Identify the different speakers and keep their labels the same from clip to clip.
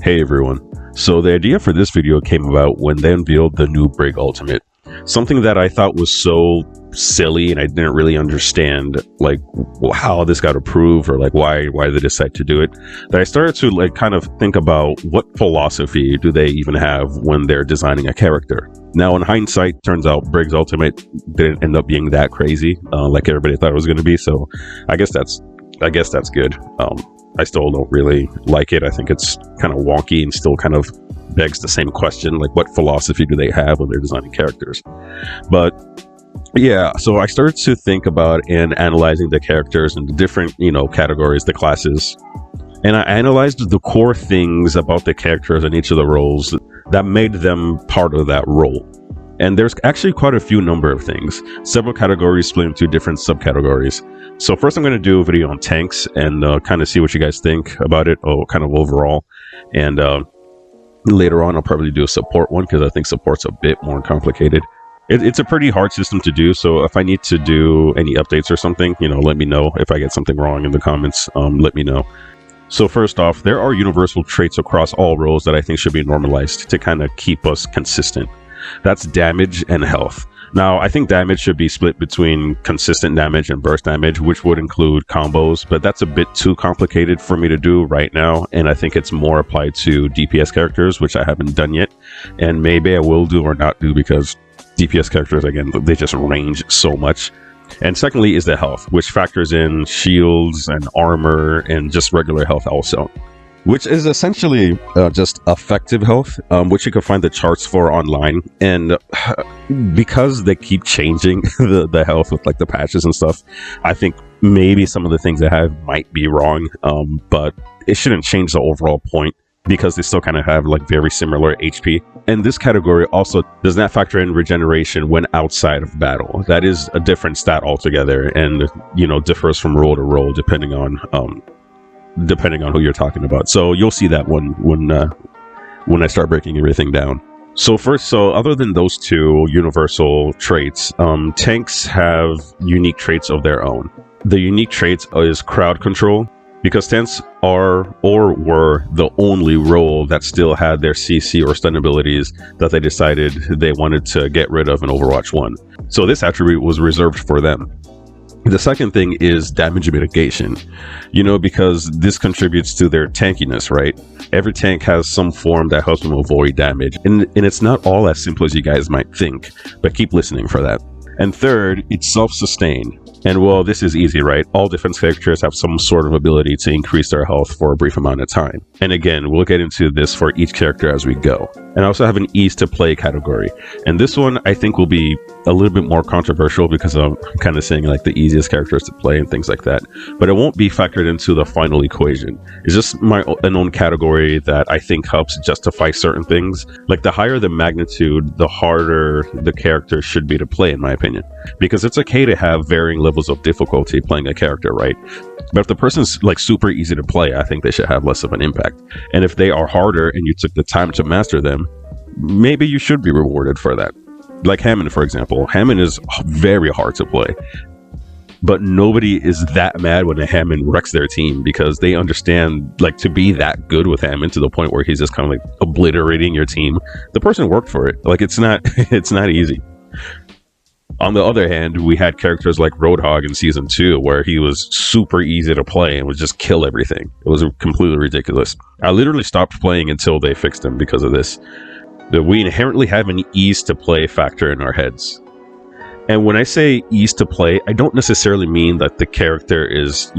Speaker 1: Hey everyone. So the idea for this video came about when they unveiled the new Brig Ultimate. Something that I thought was so silly and I didn't really understand like how this got approved or like why they decide to do it, that I started to like kind of think about what philosophy do they even have when they're designing a character. Now in hindsight, turns out Brig's Ultimate didn't end up being that crazy like everybody thought it was going to be, so I guess that's good. I still don't really like it. I think it's kind of wonky and still kind of begs the same question, like what philosophy do they have when they're designing characters? But yeah, so I started to think about and analyzing the characters and the different, categories, the classes. And I analyzed the core things about the characters and each of the roles that made them part of that role. And there's actually quite a few number of things, several categories split into different subcategories. So first I'm going to do a video on tanks and kind of see what you guys think about it, or kind of overall. And later on I'll probably do a support one because I think support's a bit more complicated. It's a pretty hard system to do, so if I need to do any updates or something, let me know. If I get something wrong in the comments, let me know. So first off, there are universal traits across all roles that I think should be normalized to kind of keep us consistent. That's damage and health. Now, I think damage should be split between consistent damage and burst damage, which would include combos, but that's a bit too complicated for me to do right now, and I think it's more applied to DPS characters, which I haven't done yet, and maybe I will do or not do because DPS characters, again, they just range so much. And secondly is the health, which factors in shields and armor and just regular health also, which is essentially just effective health, which you can find the charts for online. And because they keep changing the health with like the patches and stuff, I think maybe some of the things they have might be wrong, but it shouldn't change the overall point because they still kind of have like very similar HP. And this category also does not factor in regeneration when outside of battle. That is a different stat altogether, and differs from role to role depending on who you're talking about. So you'll see that one when I start breaking everything down. So other than those two universal traits, tanks have unique traits of their own. The unique traits is crowd control, because tanks are or were the only role that still had their CC or stun abilities that they decided they wanted to get rid of in Overwatch 1. So this attribute was reserved for them. The second thing is damage mitigation, because this contributes to their tankiness, right? Every tank has some form that helps them avoid damage, and it's not all as simple as you guys might think, but keep listening for that. And third, it's self-sustained. And well, this is easy, right? All defense characters have some sort of ability to increase their health for a brief amount of time. And again, we'll get into this for each character as we go. And I also have an ease to play category. And this one I think will be a little bit more controversial because I'm kind of saying like the easiest characters to play and things like that. But it won't be factored into the final equation. It's just an own category that I think helps justify certain things. Like the higher the magnitude, the harder the character should be to play, in my opinion. Because it's okay to have varying levels of difficulty playing a character, right? But if the person's like super easy to play, I think they should have less of an impact. And if they are harder and you took the time to master them, maybe you should be rewarded for that. Like Hammond, for example. Hammond is very hard to play, but nobody is that mad when a Hammond wrecks their team because they understand like to be that good with Hammond to the point where he's just kind of like obliterating your team. The person worked for it. Like it's not easy. On the other hand, we had characters like Roadhog in Season 2, where he was super easy to play and would just kill everything. It was completely ridiculous. I literally stopped playing until they fixed him because of this. We inherently have an ease to play factor in our heads. And when I say ease to play, I don't necessarily mean that the character is,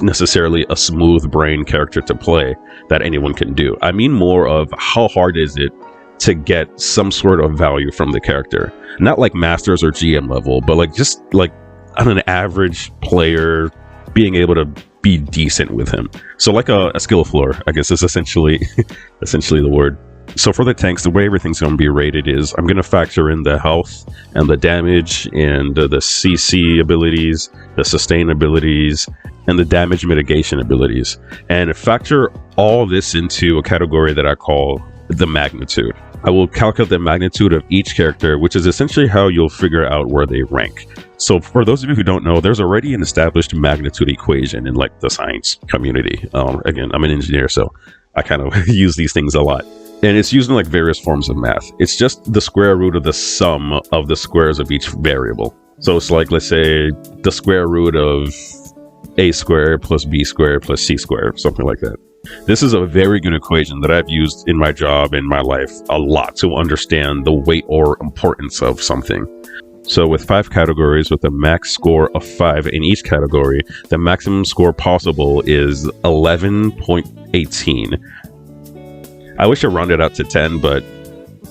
Speaker 1: necessarily a smooth brain character to play that anyone can do. I mean more of how hard is it to get some sort of value from the character. Not like masters or GM level, but like just like on an average player being able to be decent with him. So like a skill floor, I guess is essentially the word. So for the tanks, the way everything's going to be rated is I'm going to factor in the health and the damage and the CC abilities, the sustain abilities, and the damage mitigation abilities. And factor all this into a category that I call the magnitude. I will calculate the magnitude of each character, which is essentially how you'll figure out where they rank. So for those of you who don't know, there's already an established magnitude equation in like the science community. Again, I'm an engineer, so I kind of use these things a lot. And it's using like various forms of math. It's just the square root of the sum of the squares of each variable. So it's like, let's say, the square root of a squared plus b squared plus c squared, something like that. This is a very good equation that I've used in my job, in my life, a lot to understand the weight or importance of something. So with 5 categories with a max score of 5 in each category, the maximum score possible is 11.18. I wish I rounded out to 10, but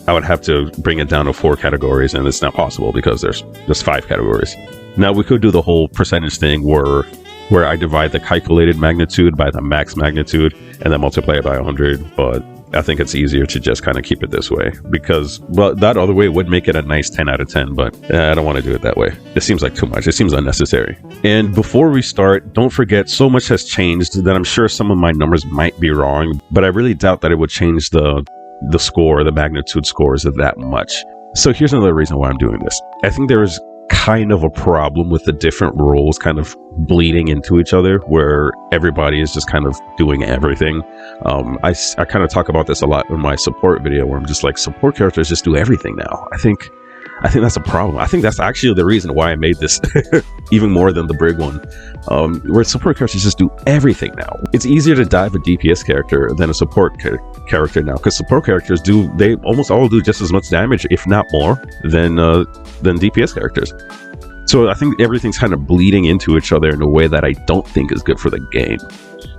Speaker 1: I would have to bring it down to 4 categories, and it's not possible because there's 5 categories. Now we could do the whole percentage thing where I divide the calculated magnitude by the max magnitude and then multiply it by 100, but I think it's easier to just kind of keep it this way because, well, that other way would make it a nice 10 out of 10, but I don't want to do it that way. It seems like too much. It seems unnecessary. And before we start, don't forget, so much has changed that I'm sure some of my numbers might be wrong, but I really doubt that it would change the score, the magnitude scores that much. So here's another reason why I'm doing this. I think there is kind of a problem with the different rules kind of bleeding into each other, where everybody is just kind of doing everything. I kind of talk about this a lot in my support video, where I'm just like, support characters just do everything now. I think that's a problem. I think that's actually the reason why I made this even more than the Brig one, where support characters just do everything now. It's easier to dive a DPS character than a support character now, because support characters they almost all do just as much damage, if not more, than DPS characters. So I think everything's kind of bleeding into each other in a way that I don't think is good for the game.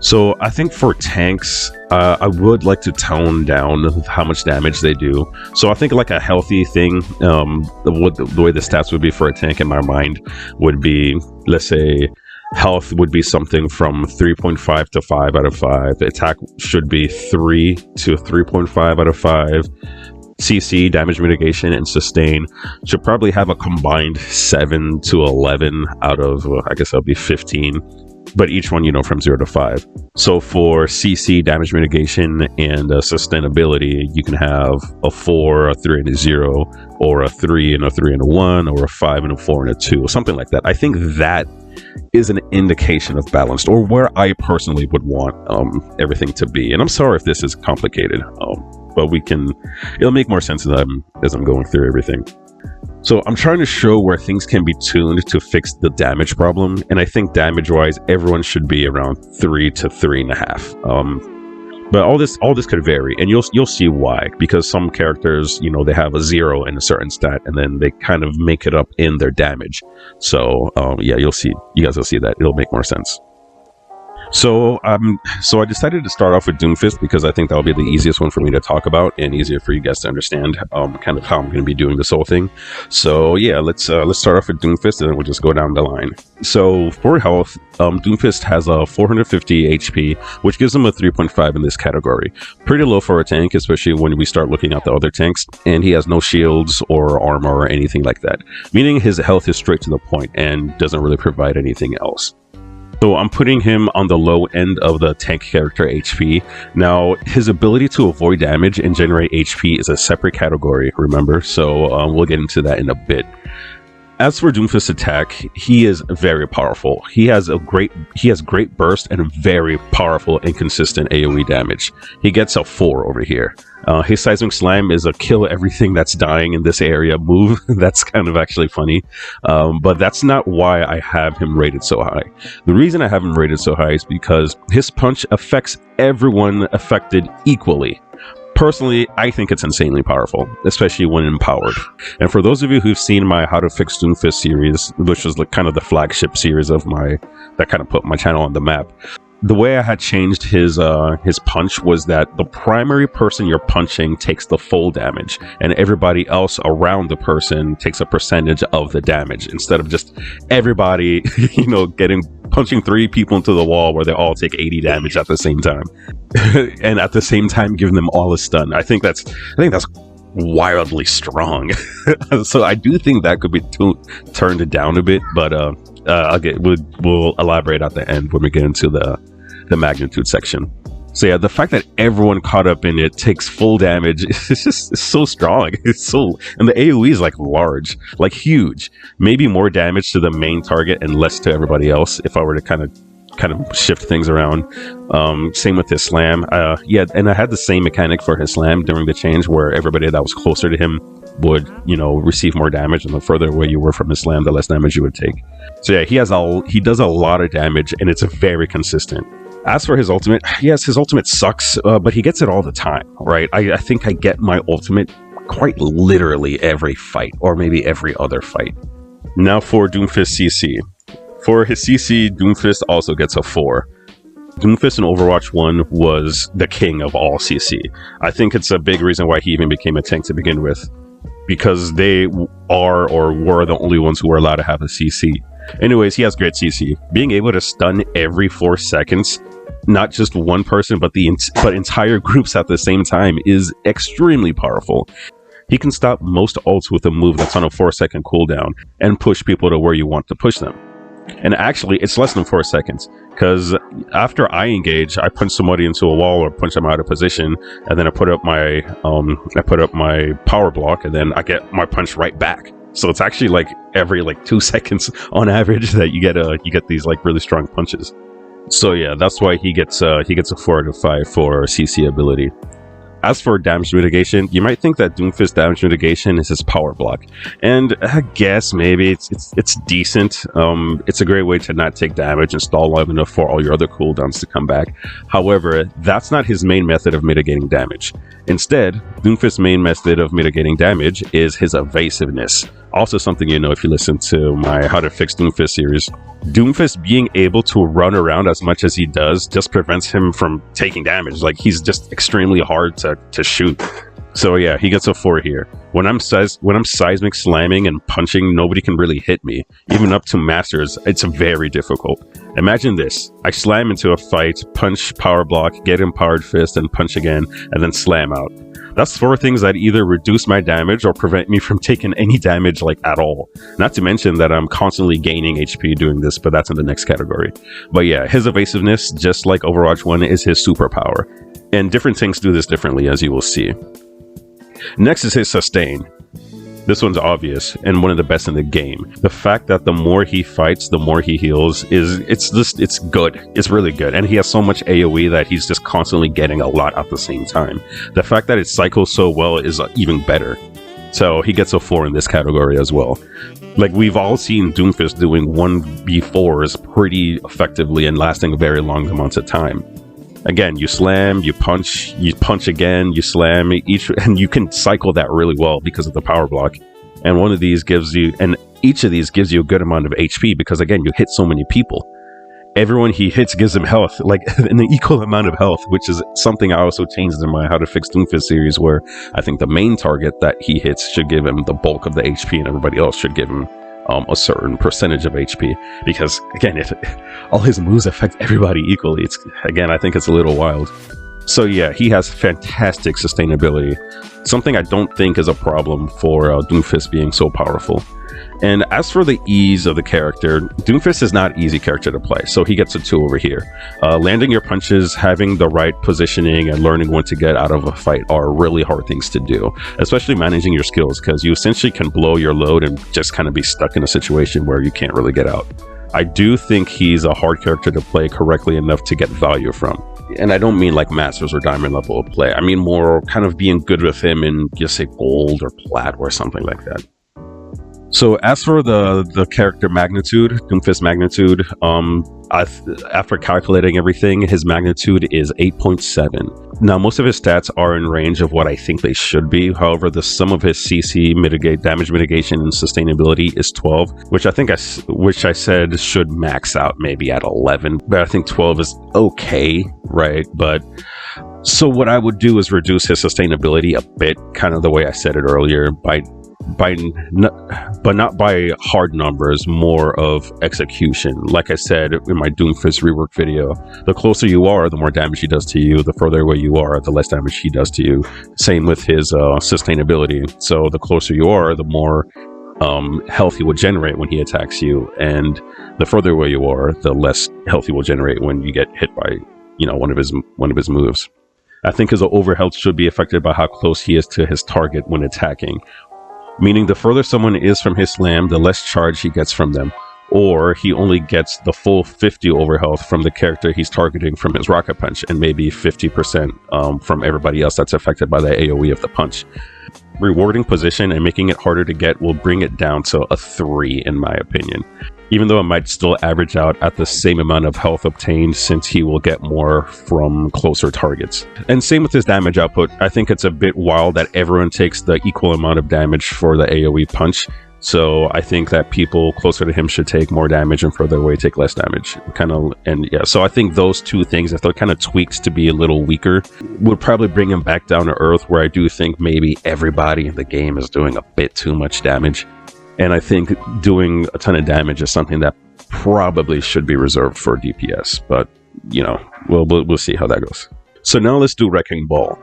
Speaker 1: So I think for tanks, I would like to tone down how much damage they do. So I think like a healthy thing, the way the stats would be for a tank in my mind would be, let's say, health would be something from 3.5 to 5 out of 5. Attack should be 3 to 3.5 out of 5. CC, damage mitigation, and sustain should probably have a combined 7 to 11 out of, I guess that'll be 15. But each one, from 0 to 5. So for CC, damage mitigation, and sustainability, you can have a 4, a 3, and a 0, or a 3 and a 3 and a 1, or a 5 and a 4 and a 2, something like that. I think that is an indication of balanced, or where I personally would want everything to be. And I'm sorry if this is complicated, but it'll make more sense as I'm going through everything. So I'm trying to show where things can be tuned to fix the damage problem, and I think damage-wise, everyone should be around 3 to 3.5. But all this could vary, and you'll see why. Because some characters, they have a 0 in a certain stat, and then they kind of make it up in their damage. So yeah, you guys will see that. It'll make more sense. So I decided to start off with Doomfist because I think that'll be the easiest one for me to talk about and easier for you guys to understand kind of how I'm going to be doing this whole thing. So yeah, let's start off with Doomfist and then we'll just go down the line. So for health, Doomfist has a 450 HP, which gives him a 3.5 in this category. Pretty low for a tank, especially when we start looking at the other tanks, and he has no shields or armor or anything like that, meaning his health is straight to the point and doesn't really provide anything else. So I'm putting him on the low end of the tank character HP. Now, his ability to avoid damage and generate HP is a separate category, remember? So we'll get into that in a bit. As for Doomfist's attack, he is very powerful. He has great burst and very powerful and consistent AoE damage. He gets a 4 over here. His Seismic Slam is a kill everything that's dying in this area move. That's kind of actually funny. But that's not why I have him rated so high. The reason I have him rated so high is because his punch affects everyone affected equally. Personally, I think it's insanely powerful, especially when empowered. And for those of you who've seen my How to Fix Doomfist series, which was kind of the flagship series of that kind of put my channel on the map, the way I had changed his punch was that the primary person you're punching takes the full damage, and everybody else around the person takes a percentage of the damage, instead of just everybody, punching 3 people into the wall where they all take 80 damage at the same time, and at the same time giving them all a stun. I think that's wildly strong. So I do think that could be turned down a bit, but we'll elaborate at the end when we get into the magnitude section. So yeah, the fact that everyone caught up in it takes full damage, it's so strong. And the AoE is large, huge. Maybe more damage to the main target and less to everybody else, if I were to kind of kind of shift things around. Same with his slam. Yeah, and I had the same mechanic for his slam during the change, where everybody that was closer to him would, receive more damage, and the further away you were from his slam, the less damage you would take. So yeah, he does a lot of damage, and it's very consistent. As for his ultimate, yes, his ultimate sucks, but he gets it all the time, right? I think I get my ultimate quite literally every fight, or maybe every other fight. Now for Doomfist CC. For his CC, Doomfist also gets a 4. Doomfist in Overwatch 1 was the king of all CC. I think it's a big reason why he even became a tank to begin with, because they are or were the only ones who were allowed to have a CC. Anyways, he has great CC. Being able to stun every 4 seconds, not just one person, but entire groups at the same time, is extremely powerful. He can stop most ults with a move that's on a 4-second cooldown and push people to where you want to push them. And actually, it's less than 4 seconds, because after I engage, I punch somebody into a wall or punch them out of position, and then I put up my power block, and then I get my punch right back. So it's actually like every 2 seconds on average that you get these really strong punches. So yeah, that's why he gets a 4 out of 5 for CC ability. As for damage mitigation, you might think that Doomfist damage mitigation is his power block, and I guess maybe it's decent. It's a great way to not take damage and stall long enough for all your other cooldowns to come back. However, that's not his main method of mitigating damage. Instead, Doomfist's main method of mitigating damage is his evasiveness. Also something if you listen to my How to Fix Doomfist series. Doomfist being able to run around as much as he does just prevents him from taking damage. He's just extremely hard to shoot. So yeah, he gets a 4 here. When I'm seismic slamming and punching, nobody can really hit me. Even up to masters, it's very difficult. Imagine this. I slam into a fight, punch, power block, get empowered fist, and punch again, and then slam out. That's 4 things that either reduce my damage or prevent me from taking any damage at all. Not to mention that I'm constantly gaining HP doing this, but that's in the next category. But yeah, his evasiveness, just like Overwatch 1, is his superpower. And different tanks do this differently, as you will see. Next is his sustain. This one's obvious and one of the best in the game. The fact that the more he fights, the more he heals it's good. It's really good. And he has so much AoE that he's just constantly getting a lot at the same time. The fact that it cycles so well is even better. So he gets a 4 in this category as well. We've all seen Doomfist doing 1v4s pretty effectively and lasting very long amounts of time. Again, you slam, you punch again, you slam, and you can cycle that really well because of the power block. And each of these gives you a good amount of HP because, again, you hit so many people. Everyone he hits gives him health, an equal amount of health, which is something I also changed in my How to Fix Doomfist series, where I think the main target that he hits should give him the bulk of the HP and everybody else should give him a certain percentage of HP, because again, if all his moves affect everybody equally, I think it's a little wild. So yeah, he has fantastic sustainability, something I don't think is a problem for Doomfist being so powerful. And as for the ease of the character, Doomfist is not an easy character to play, so he gets a 2 over here. Landing your punches, having the right positioning, and learning when to get out of a fight are really hard things to do, especially managing your skills, because you essentially can blow your load and just kind of be stuck in a situation where you can't really get out. I do think he's a hard character to play correctly enough to get value from. And I don't mean Masters or Diamond level of play. I mean more kind of being good with him in, just say, Gold or Plat or something like that. So as for the character magnitude, Doomfist magnitude, after calculating everything, his magnitude is 8.7. Now, most of his stats are in range of what I think they should be. However, the sum of his CC, damage mitigation, and sustainability is 12, which I said should max out maybe at 11. But I think 12 is okay, right? But so what I would do is reduce his sustainability a bit, kind of the way I said it earlier, but not by hard numbers, more of execution. Like I said in my Doomfist rework video, the closer you are, the more damage he does to you. The further away you are, the less damage he does to you. Same with his sustainability. So the closer you are, the more health he will generate when he attacks you, and the further away you are, the less health he will generate when you get hit by one of his moves. I think his overhealth should be affected by how close he is to his target when attacking. Meaning the further someone is from his slam, the less charge he gets from them. or he only gets the full 50 over health from the character he's targeting from his rocket punch, and maybe 50% from everybody else that's affected by the AoE of the punch. Rewarding position and making it harder to get will bring it down to a 3 in my opinion, even though it might still average out at the same amount of health obtained, since he will get more from closer targets. And same with his damage output. I think it's a bit wild that everyone takes the equal amount of damage for the AoE punch. So I think that people closer to him should take more damage and further away take less damage. So I think those two things, if they're kind of tweaked to be a little weaker, would probably bring him back down to earth, where I do think maybe everybody in the game is doing a bit too much damage. And I think doing a ton of damage is something that probably should be reserved for DPS. But, you know, we'll see how that goes. So now let's do Wrecking Ball.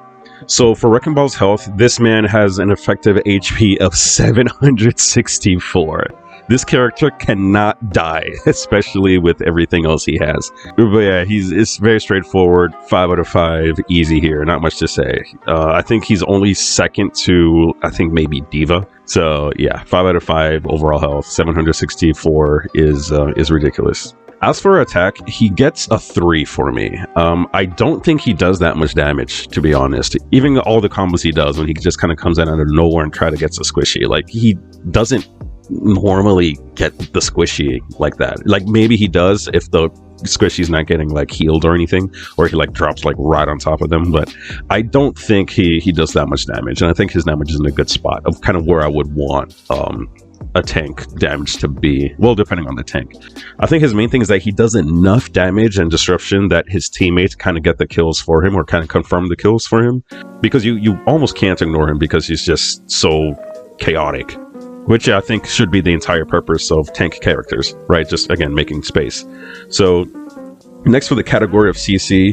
Speaker 1: So for Wrecking Ball's health, this man has an effective HP of 764. This character cannot die, especially with everything else he has. But yeah, it's very straightforward. 5 out of 5, easy here. Not much to say. I think he's only second to, I think, maybe Diva. So yeah, 5 out of 5 overall health. 764 is ridiculous. As for attack, he gets a 3 for me. I don't think he does that much damage, to be honest. Even all the combos he does, when he just kind of comes out of nowhere and try to get the squishy, like, he doesn't normally get the squishy like that. Like, maybe he does if the squishy's not getting like healed or anything, or he like drops like right on top of them, but I don't think he does that much damage, and I think his damage is in a good spot of kind of where I would want a tank damage to be, well, depending on the tank. I think his main thing is that he does enough damage and disruption that his teammates kind of get the kills for him, or kind of confirm the kills for him, because you almost can't ignore him because he's just so chaotic, which I think should be the entire purpose of tank characters, right? Just, again, making space. So next for the category of CC.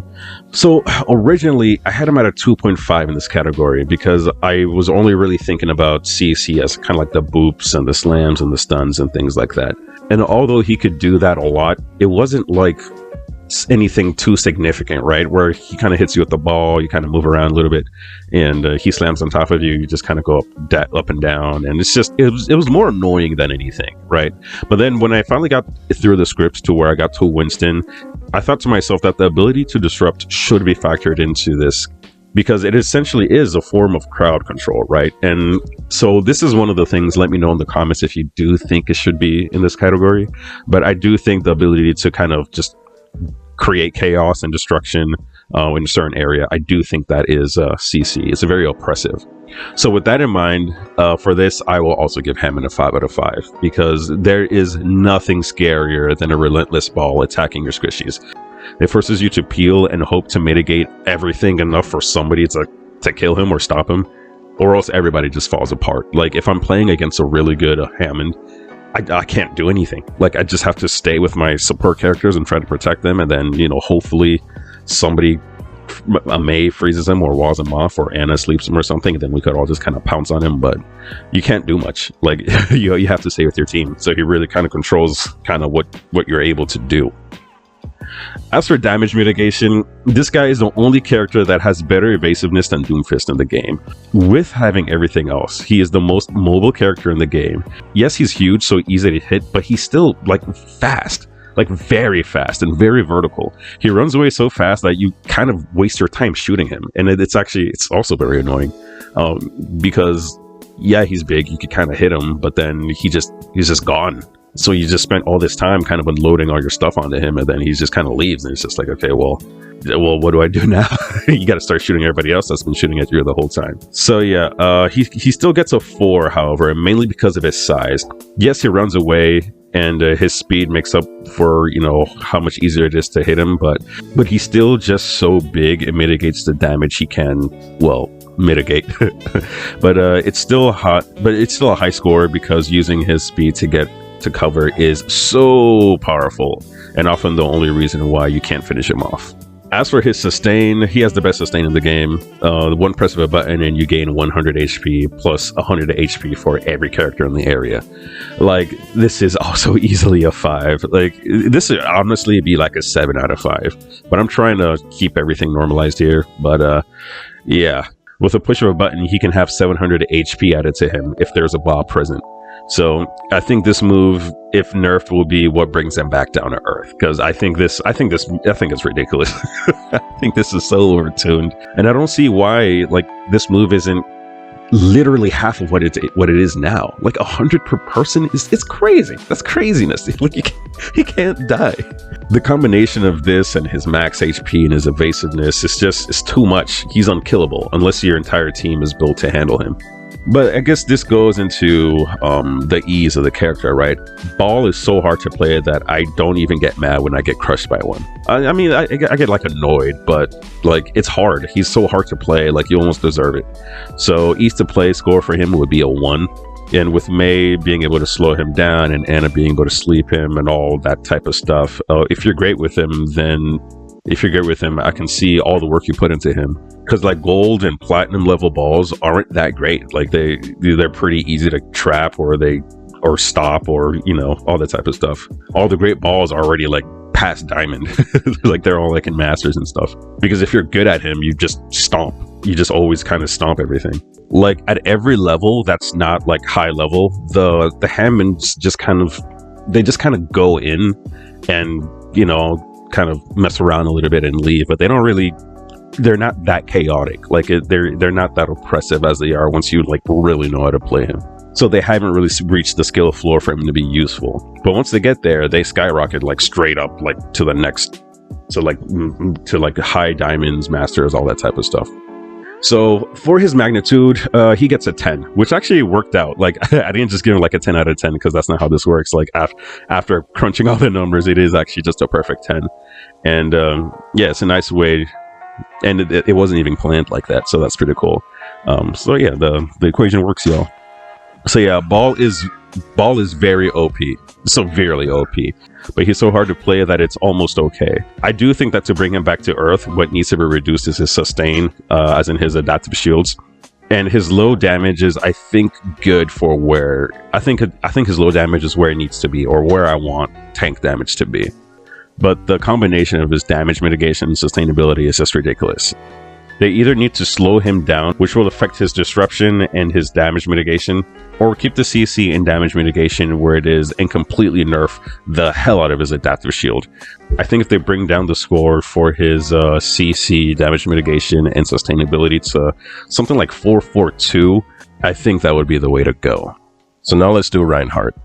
Speaker 1: So originally I had him at a 2.5 in this category because I was only really thinking about CC as kind of like the boops and the slams and the stuns and things like that. And although he could do that a lot, it wasn't like anything too significant, right? Where he kind of hits you with the ball, you kind of move around a little bit, and he slams on top of you, you just kind of go up and down, and it's just, it was more annoying than anything, right? But then when I finally got through the scripts to where I got to Winston, I thought to myself that the ability to disrupt should be factored into this, because it essentially is a form of crowd control, right? And so this is one of the things, let me know in the comments if you do think it should be in this category. But I do think the ability to kind of just create chaos and destruction in a certain area, I do think that is CC. It's very oppressive. So with that in mind, for this, I will also give Hammond a 5 out of 5, because there is nothing scarier than a relentless ball attacking your squishies. It forces you to peel and hope to mitigate everything enough for somebody to kill him or stop him, or else everybody just falls apart. Like, if I'm playing against a really good Hammond, I can't do anything. Like, I just have to stay with my support characters and try to protect them, and then, you know, hopefully somebody, a May freezes him or walls him off, or Anna sleeps him or something, and then we could all just kind of pounce on him. But you can't do much. Like, you have to stay with your team. So he really kind of controls kind of what you're able to do. As for damage mitigation, this guy is the only character that has better evasiveness than Doomfist in the game. With having everything else, he is the most mobile character in the game. Yes, he's huge, so easy to hit, but he's still, like, fast. Like, very fast and very vertical. He runs away so fast that you kind of waste your time shooting him. And it's also very annoying. Because, yeah, he's big, you could kind of hit him, but then he's just gone. So you just spent all this time kind of unloading all your stuff onto him, and then he just kind of leaves, and it's just like, okay, well, what do I do now? You got to start shooting everybody else that's been shooting at you the whole time. So yeah, he still gets a 4, however, mainly because of his size. Yes, he runs away, and his speed makes up for, you know, how much easier it is to hit him, but he's still just so big, it mitigates the damage he can, well, mitigate. But it's still hot, but it's still a high score, because using his speed to get to cover is so powerful, and often the only reason why you can't finish him off. As for his sustain, he has the best sustain in the game. One press of a button and you gain 100 HP plus 100 HP for every character in the area. Like, this is also easily a 5. Like, this would honestly be like a 7 out of 5, but I'm trying to keep everything normalized here. But yeah, with a push of a button, he can have 700 HP added to him if there's a Bob present. So I think this move, if nerfed, will be what brings them back down to earth. Because I think it's ridiculous. I think this is so overtuned, and I don't see why like this move isn't literally half of what it is now. Like 100 per person it's crazy. That's craziness. Like he can't die. The combination of this and his max HP and his evasiveness it's too much. He's unkillable unless your entire team is built to handle him. But I guess this goes into the ease of the character, right? Ball is so hard to play that I don't even get mad when I get crushed by one. I mean, I get like annoyed, but like it's hard. He's so hard to play, like you almost deserve it. So ease to play score for him would be a 1. And with May being able to slow him down and Anna being able to sleep him and all that type of stuff, if you're great with him, I can see all the work you put into him. Because like gold and platinum level balls aren't that great. Like they're pretty easy to trap or stop or all that type of stuff. All the great balls are already like past diamond. Like they're all like in masters and stuff. Because if you're good at him, you just stomp. You just always kind of stomp everything. Like at every level that's not like high level, the Hammonds just kind of go in and kind of mess around a little bit and leave, but they're not that chaotic. Like they're not that oppressive as they are once you like really know how to play him. So they haven't really reached the skill floor for him to be useful. But once they get there, they skyrocket like straight up like to the next, to like high diamonds, masters, all that type of stuff. So for his magnitude, he gets a 10, which actually worked out. Like I didn't just give him like a 10 out of 10 because that's not how this works. Like after crunching all the numbers, it is actually just a perfect 10. And yeah, it's a nice way. And it wasn't even planned like that, so that's pretty cool. So yeah, the equation works, y'all. So yeah, Ball is very OP, severely OP, but he's so hard to play that it's almost okay. I do think that to bring him back to earth, what needs to be reduced is his sustain, as in his adaptive shields, and his low damage is, I think, good for where I think his low damage is where it needs to be, or where I want tank damage to be. But the combination of his damage mitigation and sustainability is just ridiculous. They either need to slow him down, which will affect his disruption and his damage mitigation, or keep the CC and damage mitigation where it is and completely nerf the hell out of his adaptive shield. I think if they bring down the score for his CC, damage mitigation, and sustainability to something like 442, I think that would be the way to go. So now let's do Reinhardt.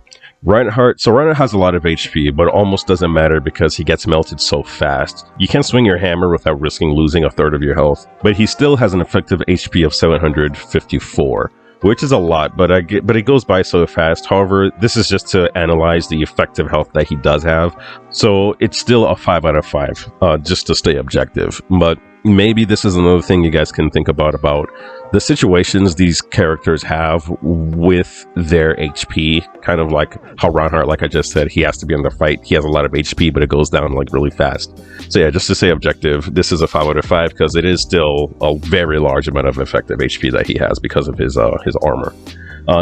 Speaker 1: Reinhardt has a lot of HP, but almost doesn't matter because he gets melted so fast. You can't swing your hammer without risking losing a third of your health, but he still has an effective HP of 754, which is a lot, but it goes by so fast. However, this is just to analyze the effective health that he does have, so it's still a 5 out of 5, just to stay objective. But maybe this is another thing you guys can think about the situations these characters have with their HP, kind of like how Reinhardt, like I just said, he has to be in the fight. He has a lot of HP, but it goes down like really fast. So yeah, just to say objective, this is a 5 out of 5 because it is still a very large amount of effective HP that he has because of his armor.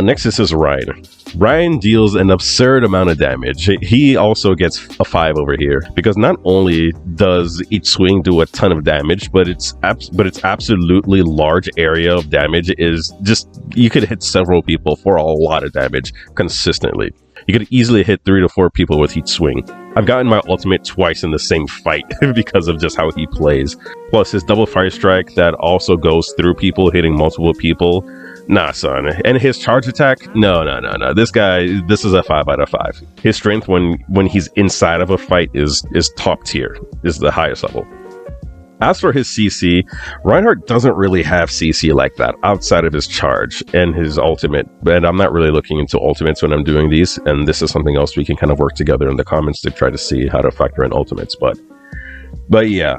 Speaker 1: Next is Ryan. Ryan deals an absurd amount of damage. He also gets a 5 over here because not only does each swing do a ton of damage, but its absolutely large area of damage is just, you could hit several people for a lot of damage consistently. You could easily hit 3 to 4 people with each swing. I've gotten my ultimate twice in the same fight because of just how he plays. Plus his double fire strike that also goes through people, hitting multiple people. Nah, son. And his charge attack? No. This is a 5 out of 5. His strength when he's inside of a fight is top tier, is the highest level. As for his CC, Reinhardt doesn't really have CC like that outside of his charge and his ultimate. And I'm not really looking into ultimates when I'm doing these, and this is something else we can kind of work together in the comments to try to see how to factor in ultimates. But yeah,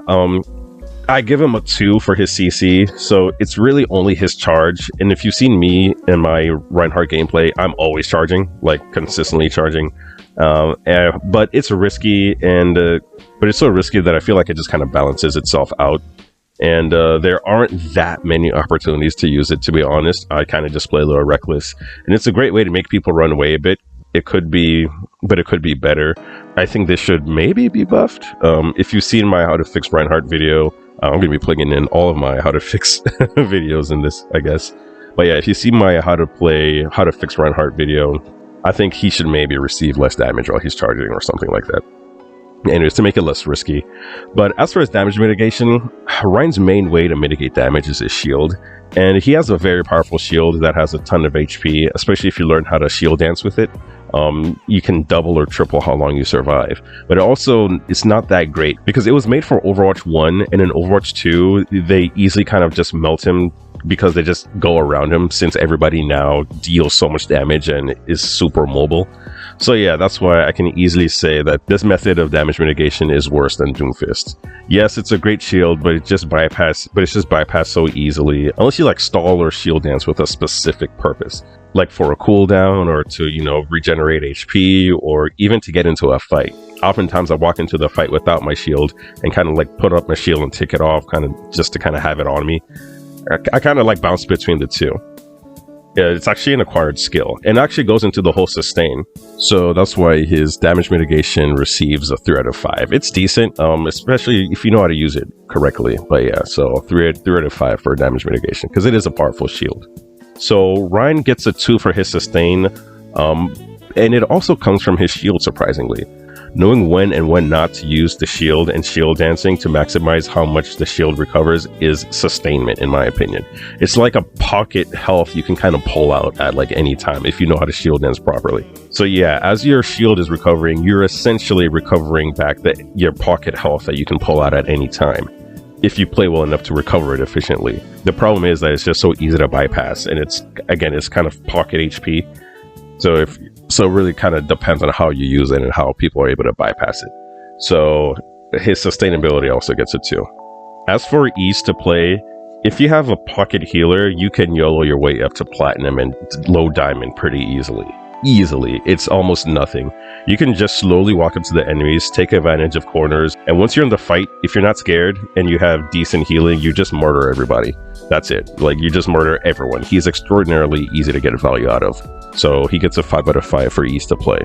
Speaker 1: I give him a 2 for his CC, so it's really only his charge. And if you've seen me in my Reinhardt gameplay, I'm always charging, like consistently charging. But it's risky, but it's so risky that I feel like it just kind of balances itself out. And there aren't that many opportunities to use it, to be honest. I kind of just play a little reckless. And it's a great way to make people run away a bit. It could be better. I think this should maybe be buffed. If you've seen my How to Fix Reinhardt video, I'm going to be plugging in all of my How to Fix videos in this, I guess. But yeah, if you see my How to Fix Reinhardt video, I think he should maybe receive less damage while he's charging or something like that. Anyways, to make it less risky. But as for his damage mitigation, Ryan's main way to mitigate damage is his shield. And he has a very powerful shield that has a ton of HP, especially if you learn how to shield dance with it. You can double or triple how long you survive. But it's not that great because it was made for Overwatch 1, and in Overwatch 2, they easily kind of just melt him because they just go around him, since everybody now deals so much damage and is super mobile. So yeah, that's why I can easily say that this method of damage mitigation is worse than Doomfist. Yes, it's a great shield, but it's just bypassed so easily, unless you like stall or shield dance with a specific purpose, like for a cooldown or to, regenerate HP, or even to get into a fight. Oftentimes I walk into the fight without my shield and kind of like put up my shield and take it off, kind of just to kind of have it on me. I kind of like bounce between the two. Yeah, it's actually an acquired skill, and actually goes into the whole sustain. So that's why his damage mitigation receives a 3 out of 5. It's decent, especially if you know how to use it correctly. But yeah, so 3 out of 5 for damage mitigation, because it is a powerful shield. So Ryan gets a 2 for his sustain, and it also comes from his shield, surprisingly. Knowing when and when not to use the shield and shield dancing to maximize how much the shield recovers is sustainment, in my opinion. It's like a pocket health you can kind of pull out at like any time if you know how to shield dance properly. So yeah, as your shield is recovering, you're essentially recovering back your pocket health that you can pull out at any time, if you play well enough to recover it efficiently. The problem is that it's just so easy to bypass, and it's kind of pocket HP. So it really kind of depends on how you use it and how people are able to bypass it. So his sustainability also gets a 2. As for ease to play, if you have a pocket healer, you can YOLO your way up to platinum and low diamond pretty easily. It's almost nothing. You can just slowly walk up to the enemies, take advantage of corners, and once you're in the fight, if you're not scared and you have decent healing, you just murder everybody. That's it. Like, you just murder everyone. He's extraordinarily easy to get value out of. So he gets a 5 out of 5 for ease to play.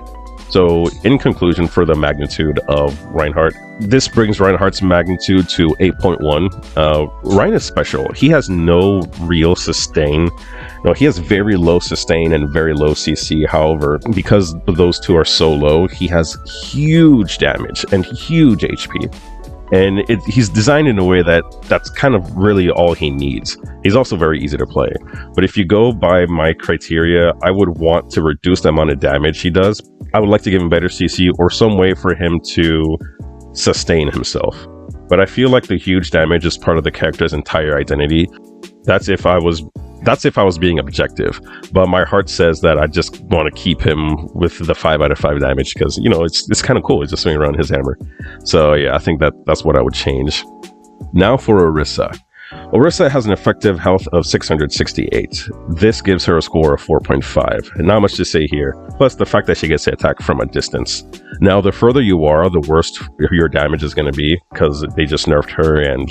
Speaker 1: So in conclusion, for the magnitude of Reinhardt, this brings Reinhardt's magnitude to 8.1. Ryan is special. He has no real sustain. No, he has very low sustain and very low CC. However, because those two are so low, he has huge damage and huge HP. And he's designed in a way that's kind of really all he needs. He's also very easy to play. But if you go by my criteria, I would want to reduce the amount of damage he does. I would like to give him better CC or some way for him to sustain himself. But I feel like the huge damage is part of the character's entire identity. That's if I was being objective, but my heart says that I just want to keep him with the 5 out of 5 damage because, it's kind of cool. He's just swinging around his hammer. So yeah, I think that's what I would change. Now for Orisa. Orisa has an effective health of 668. This gives her a score of 4.5. Not much to say here, plus the fact that she gets to attack from a distance. Now, the further you are, the worse your damage is going to be, because they just nerfed her and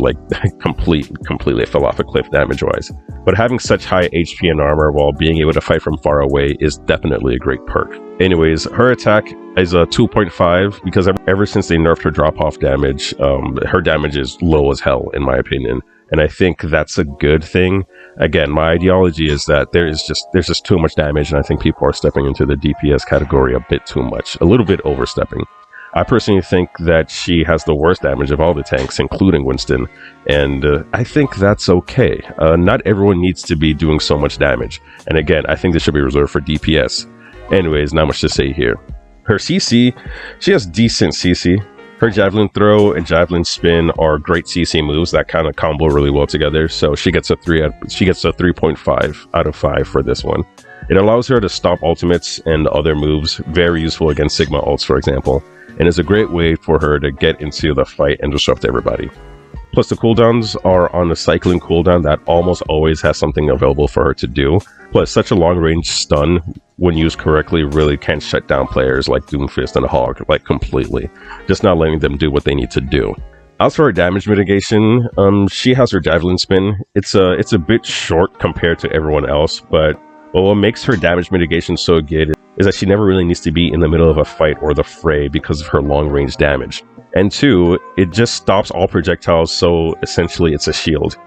Speaker 1: completely fell off a cliff damage-wise. But having such high HP and armor while being able to fight from far away is definitely a great perk. Anyways, her attack is a 2.5 because ever since they nerfed her drop-off damage, her damage is low as hell, in my opinion. And I think that's a good thing. Again, my ideology is that there's just too much damage, and I think people are stepping into the DPS category a bit too much, a little bit overstepping. I personally think that she has the worst damage of all the tanks, including Winston, and I think that's okay. Not everyone needs to be doing so much damage, and again, I think this should be reserved for DPS. Anyways, not much to say here. Her CC, she has decent CC. Her Javelin Throw and Javelin Spin are great CC moves that kind of combo really well together, so she gets a 3.5 out of 5 for this one. It allows her to stop ultimates and other moves, very useful against Sigma ults, for example, and is a great way for her to get into the fight and disrupt everybody. Plus, the cooldowns are on a cycling cooldown that almost always has something available for her to do. Plus, such a long-range stun, when used correctly, really can shut down players like Doomfist and Hog, completely. Just not letting them do what they need to do. As for her damage mitigation, she has her Javelin Spin. It's a bit short compared to everyone else, but what makes her damage mitigation so good is that she never really needs to be in the middle of a fight or the fray because of her long-range damage. And 2, it just stops all projectiles, so essentially it's a shield.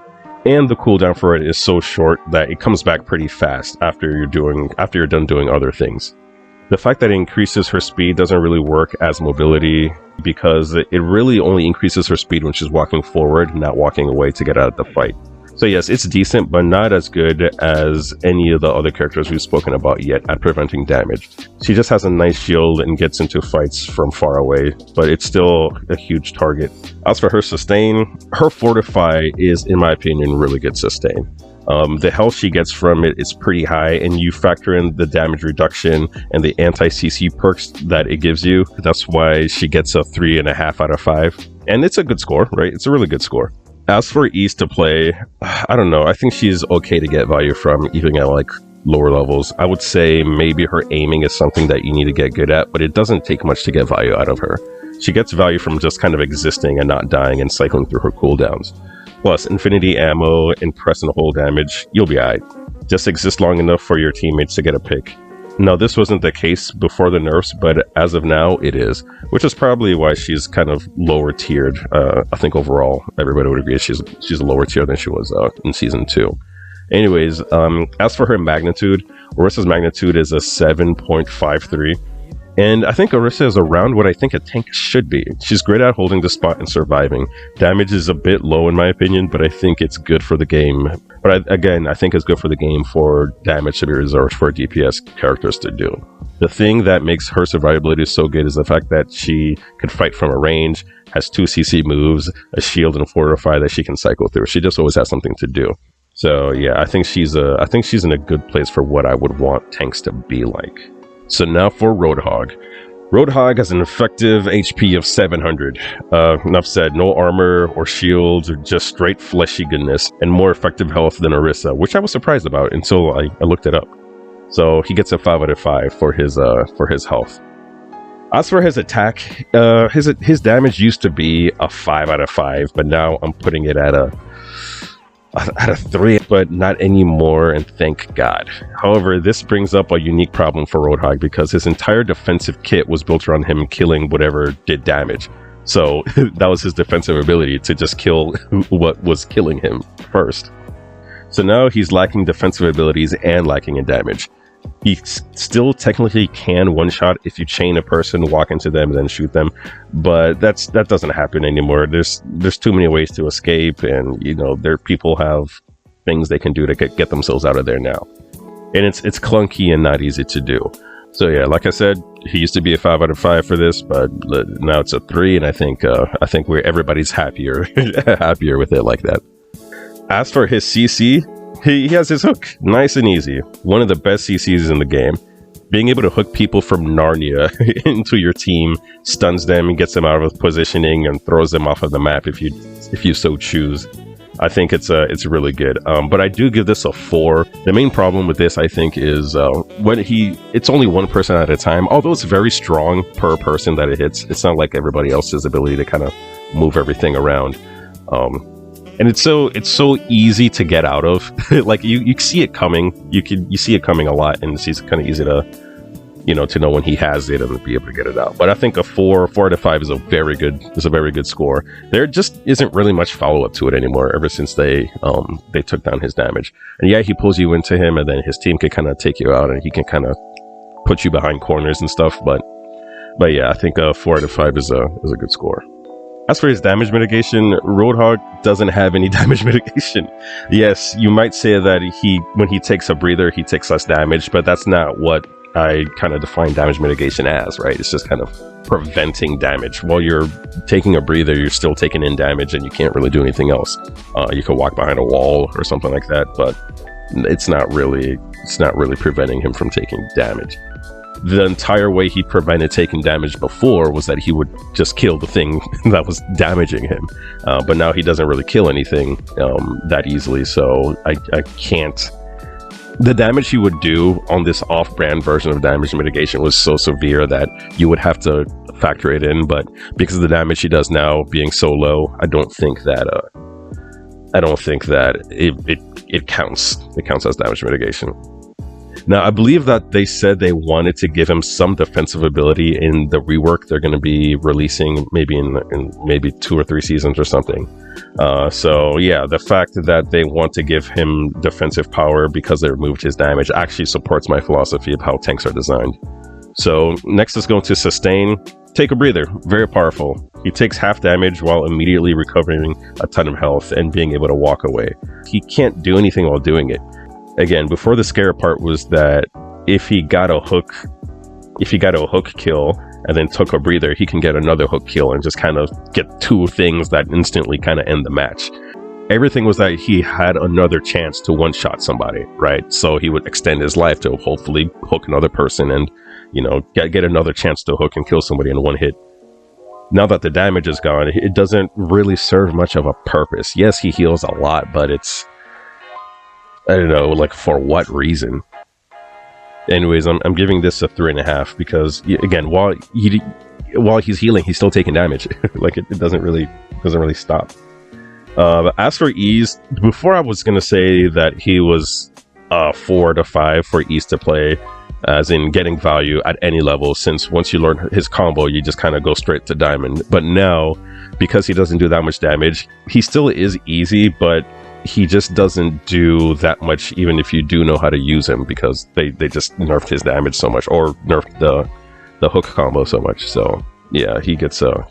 Speaker 1: And the cooldown for it is so short that it comes back pretty fast after you're done doing other things. The fact that it increases her speed doesn't really work as mobility, because it really only increases her speed when she's walking forward, not walking away to get out of the fight. So yes, it's decent, but not as good as any of the other characters we've spoken about yet at preventing damage. She just has a nice shield and gets into fights from far away, but it's still a huge target. As for her sustain, her Fortify is, in my opinion, really good sustain. The health she gets from it is pretty high, and you factor in the damage reduction and the anti-CC perks that it gives you. That's why she gets a 3.5 out of 5. And it's a good score, right? It's a really good score. As for ease to play, I don't know. I think she's okay to get value from, even at like lower levels. I would say maybe her aiming is something that you need to get good at, but it doesn't take much to get value out of her. She gets value from just kind of existing and not dying and cycling through her cooldowns. Plus, infinity ammo and press and hold damage, you'll be alright. Just exist long enough for your teammates to get a pick. Now, this wasn't the case before the nerfs, but as of now, it is. Which is probably why she's kind of lower tiered. I think overall, everybody would agree she's lower tier than she was in Season 2. Anyways, as for her magnitude, Orissa's magnitude is a 7.53. And I think Orisa is around what I think a tank should be. She's great at holding the spot and surviving. Damage is a bit low in my opinion, but I think it's good for the game. But I think it's good for the game for damage to be reserved for DPS characters to do. The thing that makes her survivability so good is the fact that she can fight from a range, has 2 CC moves, a shield and fortify that she can cycle through. She just always has something to do. So yeah, I think she's in a good place for what I would want tanks to be like. So now for Roadhog. Roadhog has an effective HP of 700. Enough said, no armor or shields, or just straight fleshy goodness, and more effective health than Orisa, which I was surprised about until I looked it up. So he gets a 5 out of 5 for his health. As for his attack, his damage used to be a 5 out of 5, but now I'm putting it at a 3, but not anymore, and thank God. However, this brings up a unique problem for Roadhog because his entire defensive kit was built around him killing whatever did damage. So that was his defensive ability, to just kill what was killing him first. So now he's lacking defensive abilities and lacking in damage. He still technically can one-shot if you chain a person, walk into them, and then shoot them, but that doesn't happen anymore. There's too many ways to escape, and people have things they can do to get themselves out of there now, and it's clunky and not easy to do. So yeah, like I said, he used to be a 5 out of 5 for this, but now it's a 3, and I think everybody's happier with it like that. As for his CC, he has his hook, nice and easy. One of the best CCs in the game. Being able to hook people from Narnia into your team stuns them and gets them out of positioning and throws them off of the map if you so choose. I think it's really good. But I do give this a 4. The main problem with this, I think, is it's only one person at a time. Although it's very strong per person that it hits, it's not like everybody else's ability to kind of move everything around. And it's so easy to get out of. Like you see it coming. You see it coming a lot, and it's kind of easy to know when he has it and be able to get it out. But I think a 4 out of 5 is a very good score. There just isn't really much follow up to it anymore ever since they took down his damage. And yeah, he pulls you into him, and then his team can kind of take you out, and he can kind of put you behind corners and stuff. But yeah, I think a 4 out of 5 is a good score. As for his damage mitigation, Roadhog doesn't have any damage mitigation. Yes, you might say that when he takes a breather, he takes less damage, but that's not what I kind of define damage mitigation as, right? It's just kind of preventing damage. While you're taking a breather, you're still taking in damage, and you can't really do anything else. You could walk behind a wall or something like that, but it's not really preventing him from taking damage. The entire way he prevented taking damage before was that he would just kill the thing that was damaging him. But now he doesn't really kill anything that easily, so I can't... The damage he would do on this off-brand version of damage mitigation was so severe that you would have to factor it in, but because of the damage he does now being so low, I don't think that it counts. It counts as damage mitigation. Now, I believe that they said they wanted to give him some defensive ability in the rework they're going to be releasing maybe in maybe 2 or 3 seasons or something. So yeah, the fact that they want to give him defensive power because they removed his damage actually supports my philosophy of how tanks are designed. So next is going to sustain. Take a breather. Very powerful. He takes half damage while immediately recovering a ton of health and being able to walk away. He can't do anything while doing it. Again, before the scare part was that if he got a hook kill and then took a breather, he can get another hook kill and just kind of get two things that instantly kind of end the match. Everything was that he had another chance to one-shot somebody, right? So he would extend his life to hopefully hook another person and, you know, get another chance to hook and kill somebody in one hit. Now that the damage is gone, it doesn't really serve much of a purpose. Yes, he heals a lot, but it's, I don't know, like for what reason? Anyways, I'm giving this a 3.5 because, again, while he's healing, he's still taking damage. Like it doesn't really stop. But as for ease, before I was gonna say that he was 4 to 5 for ease to play, as in getting value at any level, since once you learn his combo, you just kind of go straight to diamond. But now, because he doesn't do that much damage, he still is easy, but he just doesn't do that much even if you do know how to use him, because they just nerfed his damage so much, or nerfed the hook combo so much. So yeah, he gets a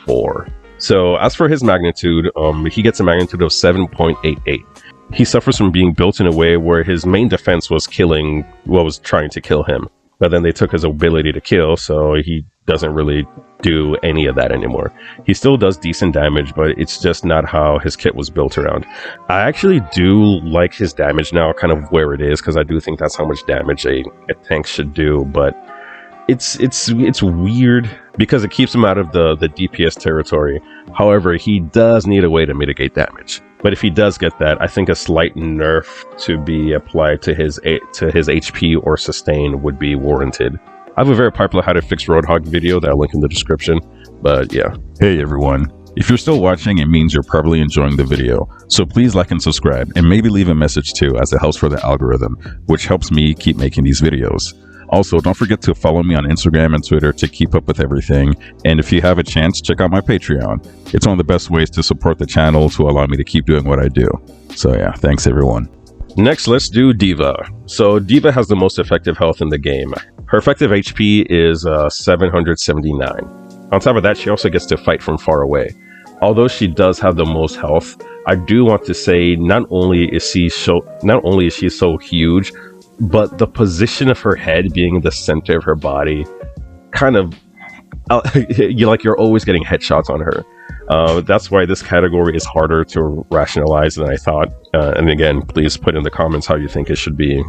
Speaker 1: 4. So as for his magnitude, he gets a magnitude of 7.88. He suffers from being built in a way where his main defense was killing what was trying to kill him, but then they took his ability to kill, so he doesn't really do any of that anymore. He still does decent damage, but it's just not how his kit was built around. I actually do like his damage now, kind of where it is, because I do think that's how much damage a tank should do, but it's weird because it keeps him out of the DPS territory. However, he does need a way to mitigate damage. But if he does get that, I think a slight nerf to be applied to his HP or sustain would be warranted. I have a very popular how to fix Roadhog video that I'll link in the description, but yeah.
Speaker 2: Hey everyone, if you're still watching, it means you're probably enjoying the video. So please like and subscribe, and maybe leave a message too, as it helps for the algorithm, which helps me keep making these videos. Also, don't forget to follow me on Instagram and Twitter to keep up with everything. And if you have a chance, check out my Patreon. It's one of the best ways to support the channel to allow me to keep doing what I do. So yeah, thanks everyone.
Speaker 1: Next, let's do D.Va. So D.Va has the most effective health in the game. Her effective HP is 779. On top of that, she also gets to fight from far away. Although she does have the most health, I do want to say not only is she so huge, but the position of her head being in the center of her body, kind of, you're always getting headshots on her. That's why this category is harder to rationalize than I thought. And again, please put in the comments how you think it should be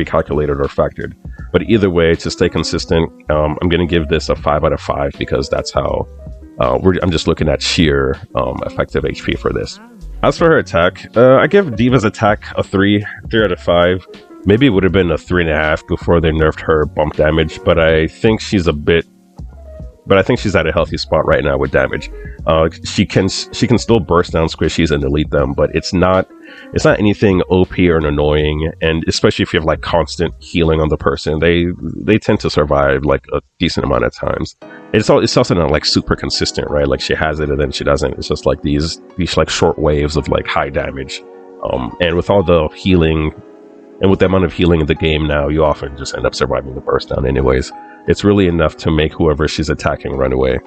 Speaker 1: calculated or factored. But either way, to stay consistent, I'm going to give this a 5 out of 5 because that's how I'm just looking at sheer effective HP for this. As for her attack, I give D.Va's attack a 3 out of 5. Maybe it would have been a 3.5 before they nerfed her bump damage, but I think she's at a healthy spot right now with damage. She can still burst down squishies and delete them, but it's not anything OP or annoying. And especially if you have like constant healing on the person, they tend to survive like a decent amount of times. It's also not like super consistent, right? Like she has it and then she doesn't. It's just like these like short waves of like high damage. And with all the healing and with the amount of healing in the game now, you often just end up surviving the burst down anyways. It's really enough to make whoever she's attacking run away.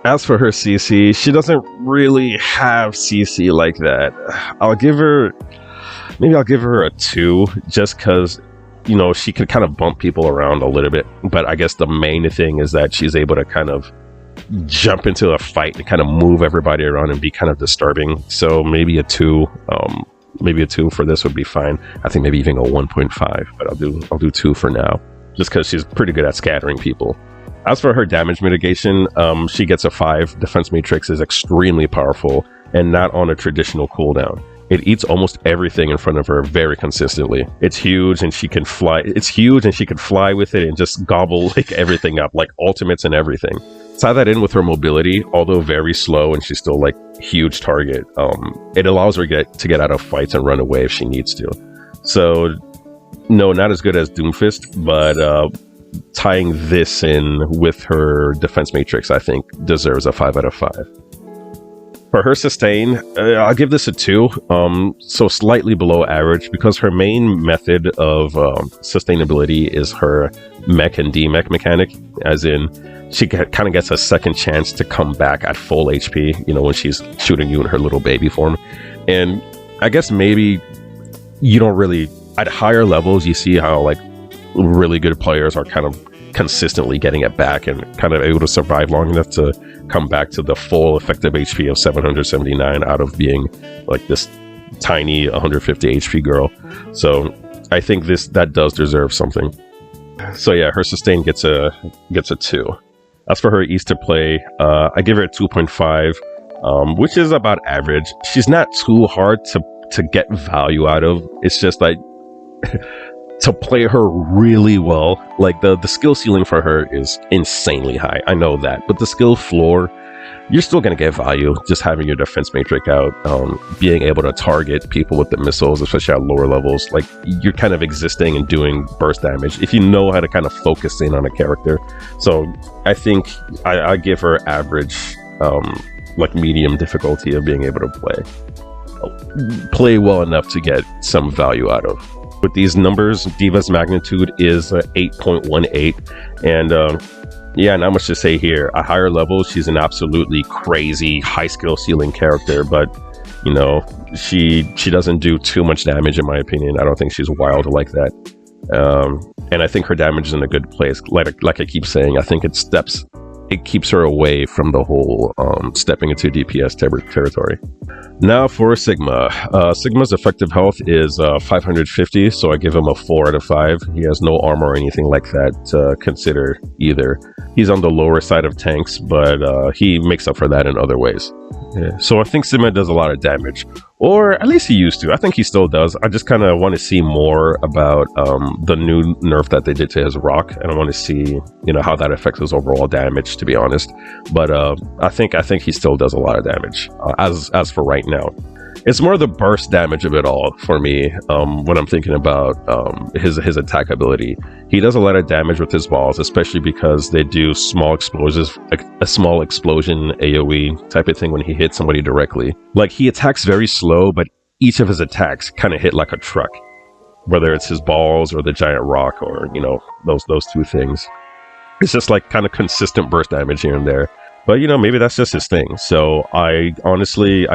Speaker 1: As for her CC, she doesn't really have CC like that. I'll give her a 2 just because, you know, she could kind of bump people around a little bit. But I guess the main thing is that she's able to kind of jump into a fight and kind of move everybody around and be kind of disturbing. So maybe a 2. Maybe a 2 for this would be fine. I think maybe even a 1.5, but I'll do 2 for now, just because she's pretty good at scattering people. As for her damage mitigation, she gets a 5. Defense Matrix is extremely powerful and not on a traditional cooldown. It eats almost everything in front of her very consistently. It's huge and she can fly. It's huge and she can fly with it and just gobble like everything up, like ultimates and everything. Tie that in with her mobility, although very slow and she's still like huge target. It allows her to get out of fights and run away if she needs to. So no, not as good as Doomfist, but tying this in with her defense matrix, I think deserves a 5 out of 5. For her sustain, I'll give this a 2. So slightly below average, because her main method of sustainability is her mech and demech mechanic, as in she kind of gets a second chance to come back at full HP, you know, when she's shooting you in her little baby form. And I guess maybe you don't really, at higher levels, you see how like really good players are kind of consistently getting it back and kind of able to survive long enough to come back to the full effective HP of 779 out of being like this tiny 150 HP girl. So I think that does deserve something. So yeah, her sustain gets a 2. As for her ease to play, I give her a 2.5, which is about average. She's not too hard to get value out of. It's just like to play her really well, like the skill ceiling for her is insanely high. I know that, but the skill floor, you're still going to get value just having your defense matrix out, being able to target people with the missiles, especially at lower levels. Like, you're kind of existing and doing burst damage if you know how to kind of focus in on a character. So I think I give her average, like medium difficulty of being able to play well enough to get some value out of. With these numbers, Diva's magnitude is 8.18, and yeah, not much to say here. At higher levels, she's an absolutely crazy high skill ceiling character, but you know, she doesn't do too much damage in my opinion. I don't think she's wild like that, and I think her damage is in a good place. Like I keep saying, I think it keeps her away from the whole stepping into DPS territory. Now for Sigma. Sigma's effective health is 550, so I give him a 4 out of 5. He has no armor or anything like that to consider either. He's on the lower side of tanks, but he makes up for that in other ways. Yeah. So I think Sigma does a lot of damage, or at least he used to. I think he still does. I just kind of want to see more about the new nerf that they did to his rock, and I want to see, you know, how that affects his overall damage, to be honest. But I think he still does a lot of damage as for right now. It's more the burst damage of it all for me when I'm thinking about his attack ability. He does a lot of damage with his balls, especially because they do small explosives, like a small explosion AoE type of thing when he hits somebody directly. Like, he attacks very slow, but each of his attacks kind of hit like a truck, whether it's his balls or the giant rock, or, you know, those two things. It's just like kind of consistent burst damage here and there. But, you know, maybe that's just his thing. So I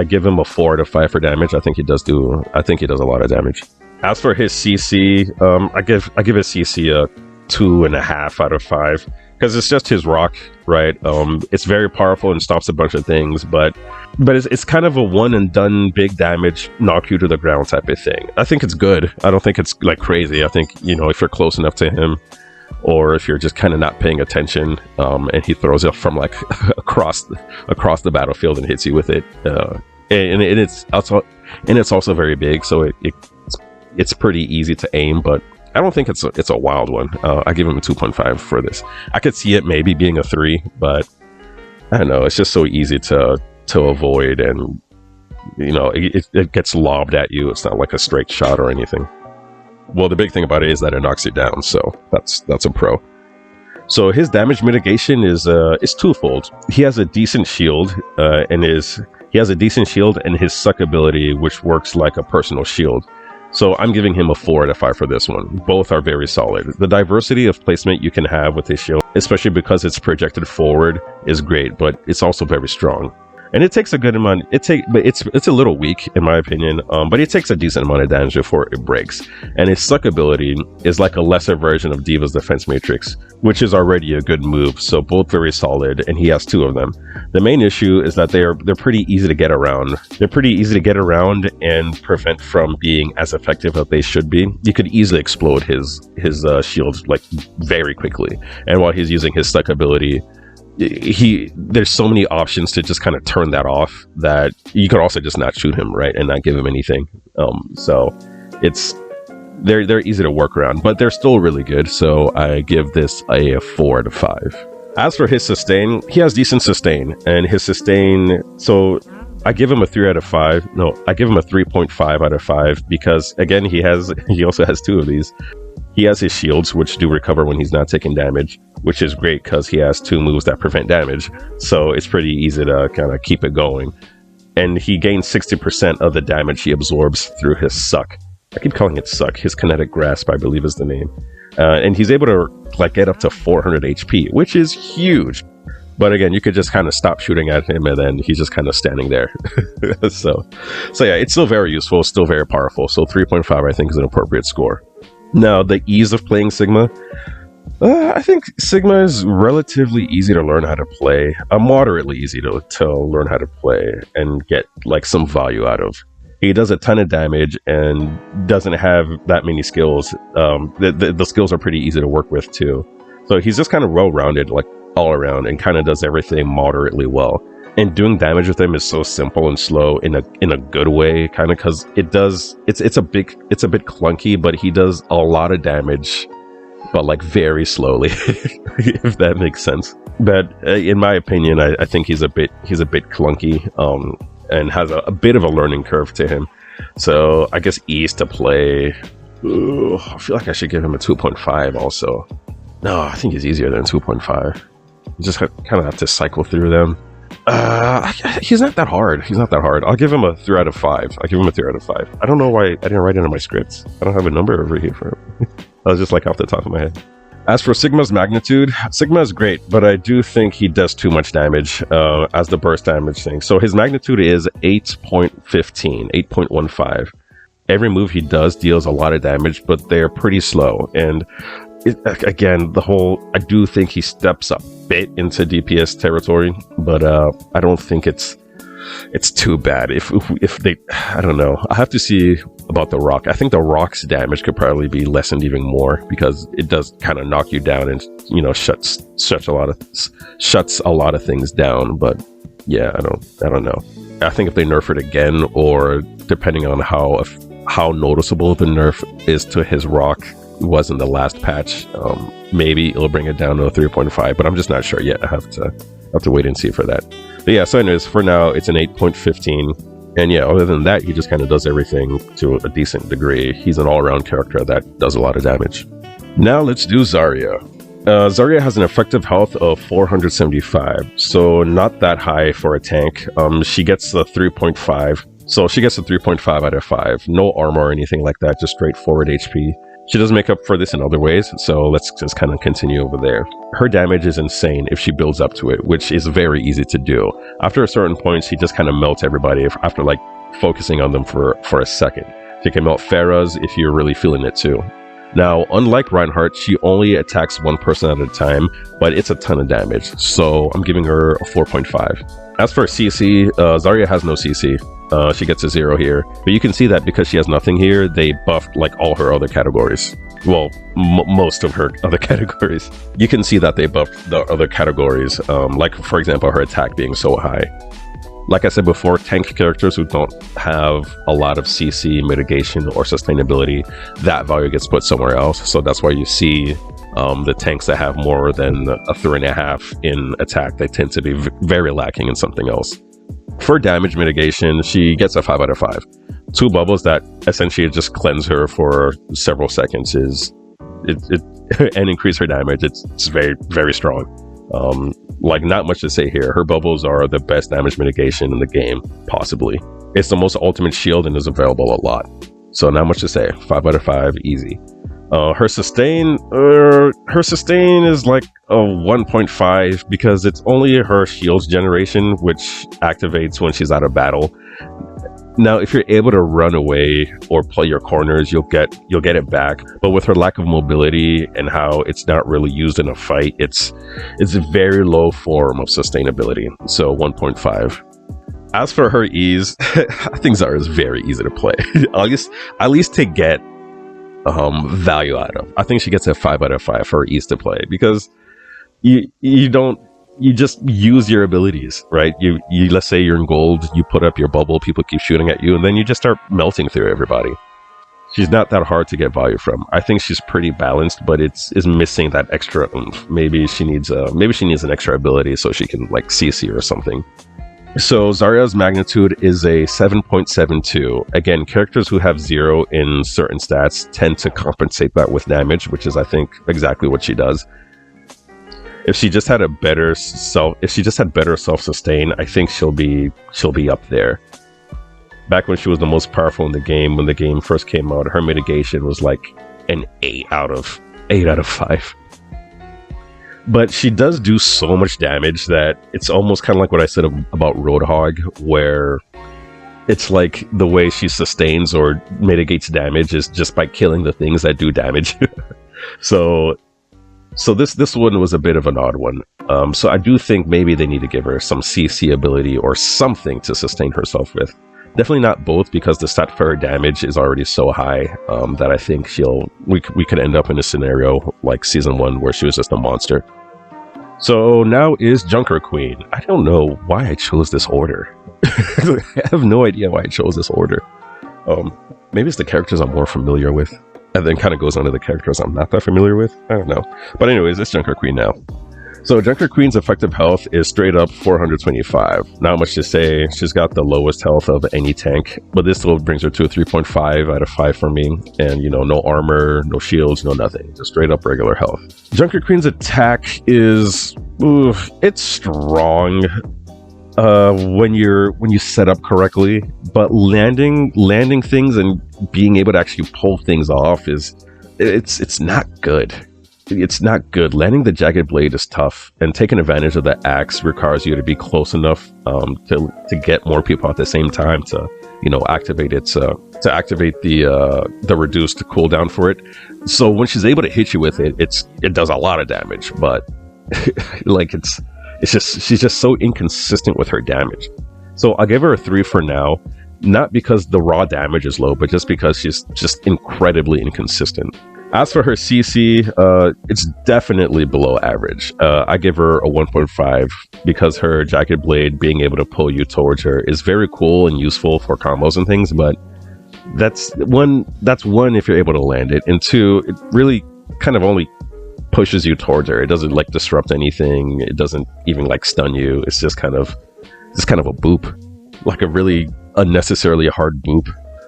Speaker 1: give him a 4 out of 5 for damage. I think he does a lot of damage. As for his CC, I give his CC a 2.5 out of 5, because it's just his rock, right? It's very powerful and stops a bunch of things, but it's kind of a one and done big damage, knock you to the ground type of thing. I think it's good. I don't think it's like crazy. I think, you know, if you're close enough to him, or if you're just kind of not paying attention, and he throws it from like across the battlefield and hits you with it, and it's also very big, so it's pretty easy to aim. But I don't think it's a wild one. I give him a 2.5 for this. I could see it maybe being a 3, but I don't know. It's just so easy to avoid, and you know, it gets lobbed at you. It's not like a straight shot or anything. Well, the big thing about it is that it knocks you down, so that's a pro. So his damage mitigation is twofold. He has a decent shield, and his suck ability, which works like a personal shield. So I'm giving him a 4 out of 5 for this one. Both are very solid. The diversity of placement you can have with his shield, especially because it's projected forward, is great, but it's also very strong. And it takes a good amount. But it's a little weak in my opinion. But it takes a decent amount of damage before it breaks. And his suck ability is like a lesser version of Diva's defense matrix, which is already a good move. So both very solid, and he has 2 of them. The main issue is that they're pretty easy to get around. They're pretty easy to get around and prevent from being as effective as they should be. You could easily explode his shield like very quickly. And while he's using his suck ability, there's so many options to just kind of turn that off, that you could also just not shoot him, right, and not give him anything. So they're easy to work around, but they're still really good. So I give this a 4 out of 5. As for his sustain, he has decent sustain, and his sustain, so I give him a 3 out of 5. No, I give him a 3.5 out of 5, because again, he also has 2 of these. He has his shields, which do recover when he's not taking damage, which is great because he has 2 moves that prevent damage. So it's pretty easy to kind of keep it going. and he gains 60% of the damage he absorbs through his suck. I keep calling it suck. His kinetic grasp, I believe, is the name. And he's able to like get up to 400 HP, which is huge. But again, you could just kind of stop shooting at him, and then he's just kind of standing there. so yeah, it's still very useful, still very powerful. So 3.5, I think, is an appropriate score. Now, the ease of playing Sigma. I think Sigma is relatively easy to learn how to play. Moderately easy to learn how to play and get like some value out of. He does a ton of damage and doesn't have that many skills. The skills are pretty easy to work with too. So he's just kind of well-rounded, like all around, and kind of does everything moderately well. And doing damage with him is so simple and slow in a good way, kind of, because it's a bit clunky, but he does a lot of damage, but like very slowly, if that makes sense. But in my opinion, I think he's a bit clunky, and has a bit of a learning curve to him. So I guess ease to play. I feel like I should give him a 2.5 also. No, I think he's easier than 2.5. You just kind of have to cycle through them. He's not that hard. I'll give him a 3 out of 5. I don't know why I didn't write it in my scripts. I don't have a number over here for him. I was just like off the top of my head. As for Sigma's magnitude, Sigma is great, but I do think he does too much damage as the burst damage thing. So his magnitude is 8.15. Every move he does deals a lot of damage, but they're pretty slow. And again, I do think he steps a bit into DPS territory, but I don't think it's too bad. If they, I don't know. I have to see about the rock. I think the rock's damage could probably be lessened even more, because it does kind of knock you down and, you know, shuts a lot of things down. But yeah, I don't know. I think if they nerf it again, or depending on how noticeable the nerf is to his rock was in the last patch, maybe it'll bring it down to a 3.5, but I'm just not sure yet. I have to wait and see for that. But yeah, so anyways, for now it's an 8.15. And yeah, other than that, he just kind of does everything to a decent degree. He's an all-around character that does a lot of damage. Now let's do Zarya. Zarya has an effective health of 475, so not that high for a tank. She gets the 3.5, so she gets a 3.5 out of 5. No armor or anything like that, just straightforward HP. She does make up for this in other ways, so let's just kind of continue over there. Her damage is insane if she builds up to it, which is very easy to do. After a certain point, she just kind of melts everybody after like focusing on them for a second. She can melt Pharahs if you're really feeling it too. Now, unlike Reinhardt, she only attacks one person at a time, but it's a ton of damage, so I'm giving her a 4.5. As for CC, Zarya has no CC. She gets a 0 here, but you can see that because she has nothing here, they buffed like all her other categories. Well, most of her other categories. You can see that they buffed the other categories, like for example her attack being so high. Like I said before, tank characters who don't have a lot of CC, mitigation, or sustainability, that value gets put somewhere else. So that's why you see the tanks that have more than a 3.5 in attack, they tend to be very lacking in something else. For damage mitigation, she gets a 5 out of 5. 2 bubbles that essentially just cleanse her for several seconds and increase her damage. It's very, very strong. Like, not much to say here. Her bubbles are the best damage mitigation in the game, possibly. It's the most ultimate shield and is available a lot. So not much to say. 5 out of 5, easy. Her sustain is like a 1.5 because it's only her shields generation which activates when she's out of battle. Now, if you're able to run away or play your corners, you'll get it back. But with her lack of mobility and how it's not really used in a fight, it's a very low form of sustainability. So 1.5. As for her ease, I think Zarya is very easy to play. at least to get value out of. I think she gets a 5 out of 5 for her ease to play because you just use your abilities, right? You let's say you're in gold, you put up your bubble, people keep shooting at you, and then you just start melting through everybody. She's not that hard to get value from. I think she's pretty balanced, but is missing that extra oomph. Maybe she needs an extra ability so she can like CC or something. So Zarya's magnitude is a 7.72. Again, characters who have 0 in certain stats tend to compensate that with damage, which is, I think, exactly what she does. If she just had better self-sustain, I think she'll be up there. Back when she was the most powerful in the game, when the game first came out, her mitigation was like an 8 out of 5. But she does do so much damage that it's almost kind of like what I said about Roadhog, where it's like the way she sustains or mitigates damage is just by killing the things that do damage. So this one was a bit of an odd one. So I do think maybe they need to give her some CC ability or something to sustain herself with. Definitely not both, because the stat for her damage is already so high that I think we could end up in a scenario like Season 1 where she was just a monster. So now is Junker Queen. I don't know why I chose this order. I have no idea why I chose this order. Maybe it's the characters I'm more familiar with, and then kind of goes on to the characters I'm not that familiar with. I don't know. But anyways, it's Junker Queen now. So Junker Queen's effective health is straight up 425. Not much to say. She's got the lowest health of any tank, but this still brings her to a 3.5 out of 5 for me. And, you know, no armor, no shields, no nothing. Just straight up regular health. Junker Queen's attack is... it's strong when you set up correctly, but landing things and being able to actually pull things off it's not good. It's not good. Landing the jagged blade is tough, and taking advantage of the axe requires you to be close enough to get more people at the same time to, you know, activate it to activate the reduced cooldown for it. So when she's able to hit you with it, it does a lot of damage, but like she's just so inconsistent with her damage. So I'll give her a 3 for now, not because the raw damage is low, but just because she's just incredibly inconsistent. As for her CC, it's definitely below average. I give her a 1.5 because her jagged blade being able to pull you towards her is very cool and useful for combos and things, but that's one if you're able to land it, and 2, it really kind of only pushes you towards her. It doesn't like disrupt anything. It doesn't even like stun you. It's just kind of a boop, like a really unnecessarily hard boop.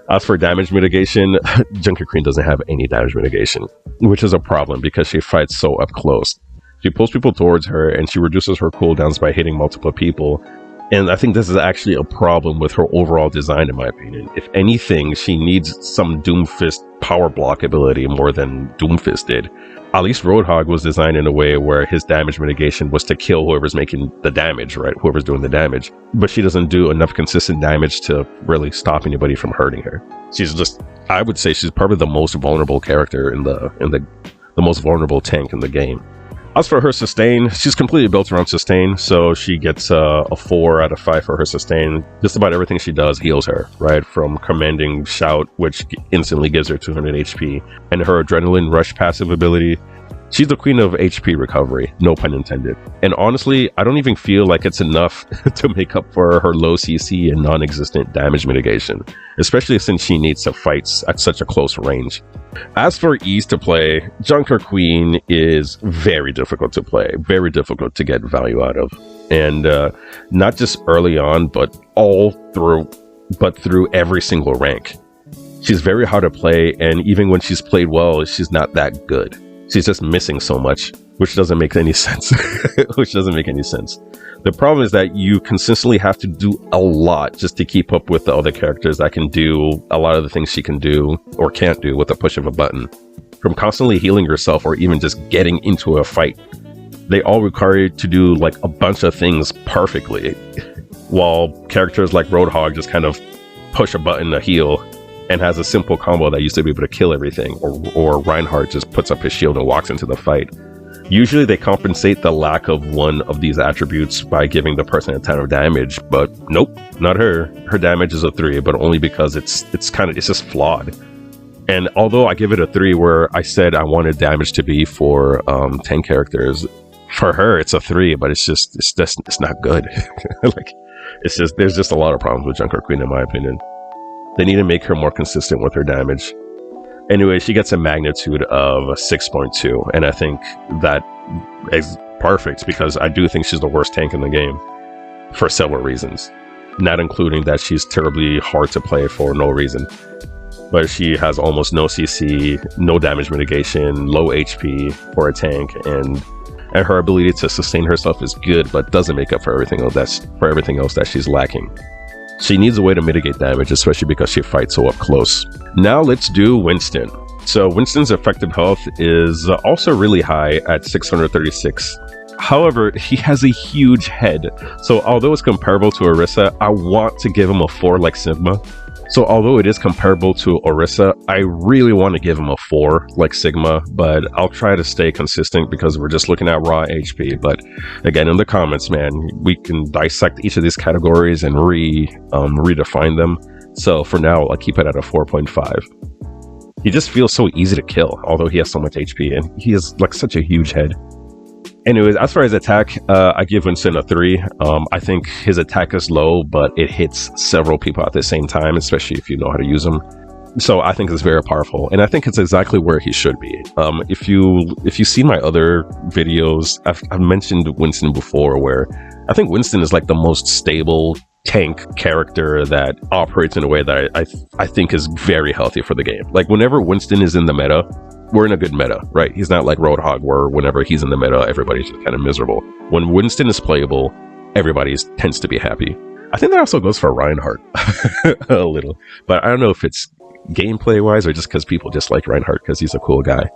Speaker 1: As for damage mitigation, Junker Queen doesn't have any damage mitigation, which is a problem because she fights so up close. She pulls people towards her and she reduces her cooldowns by hitting multiple people. And I think this is actually a problem with her overall design, in my opinion. If anything, she needs some Doomfist power block ability more than Doomfist did. At least Roadhog was designed in a way where his damage mitigation was to kill whoever's making the damage, right? Whoever's doing the damage. But she doesn't do enough consistent damage to really stop anybody from hurting her. She's just, I would say she's probably the most vulnerable character in the most vulnerable tank in the game. As for her sustain, she's completely built around sustain, so she gets a 4 out of 5 for her sustain. Just about everything she does heals her, right? From Commanding Shout, which instantly gives her 200 HP, and her Adrenaline Rush passive ability. She's the queen of HP recovery, no pun intended. And honestly, I don't even feel like it's enough to make up for her low CC and non-existent damage mitigation, especially since she needs to fight at such a close range. As for ease to play, Junker Queen is very difficult to play, very difficult to get value out of. And not just early on, but through every single rank. She's very hard to play, and even when she's played well, she's not that good. She's just missing so much, which doesn't make any sense. The problem is that you consistently have to do a lot just to keep up with the other characters that can do a lot of the things she can do or can't do with the push of a button. From constantly healing yourself or even just getting into a fight, they all require you to do like a bunch of things perfectly, while characters like Roadhog just kind of push a button to heal and has a simple combo that used to be able to kill everything, or Reinhardt just puts up his shield and walks into the fight. Usually they compensate the lack of one of these attributes by giving the person a ton of damage, but nope, not her. Her damage is a 3, but only because it's just flawed. And although I give it a 3 where I said I wanted damage to be for 10 characters, for her it's a 3, but it's not good. Like, there's just a lot of problems with Junker Queen, in my opinion. They need to make her more consistent with her damage. Anyway, she gets a magnitude of 6.2, and I think that is perfect because I do think she's the worst tank in the game for several reasons, not including that she's terribly hard to play for no reason. But she has almost no CC, no damage mitigation, low HP for a tank, and and her ability to sustain herself is good, but doesn't make up for everything else that she's lacking. She needs a way to mitigate damage, especially because she fights so up close. Now let's do Winston. So Winston's effective health is also really high at 636. However, he has a huge head. So although it's comparable to Orisa, I want to give him a 4 like Sigma. So although it is comparable to Orisa, I really want to give him a 4 like Sigma, but I'll try to stay consistent because we're just looking at raw HP. But again, in the comments, man, we can dissect each of these categories and redefine them. So for now, I'll keep it at a 4.5. He just feels so easy to kill, although he has so much HP, and he has like such a huge head. Anyways, as far as attack, I give Winston a 3. I think his attack is low, but it hits several people at the same time, especially if you know how to use them. So I think it's very powerful, and I think it's exactly where he should be. If you see my other videos, I've mentioned Winston before, where I think Winston is like the most stable tank character that operates in a way that I think is very healthy for the game. Like whenever Winston is in the meta, we're in a good meta, right? He's not like Roadhog, where whenever he's in the meta, everybody's just kind of miserable. When Winston is playable, everybody tends to be happy. I think that also goes for Reinhardt a little, but I don't know if it's gameplay wise or just because people just like Reinhardt because he's a cool guy.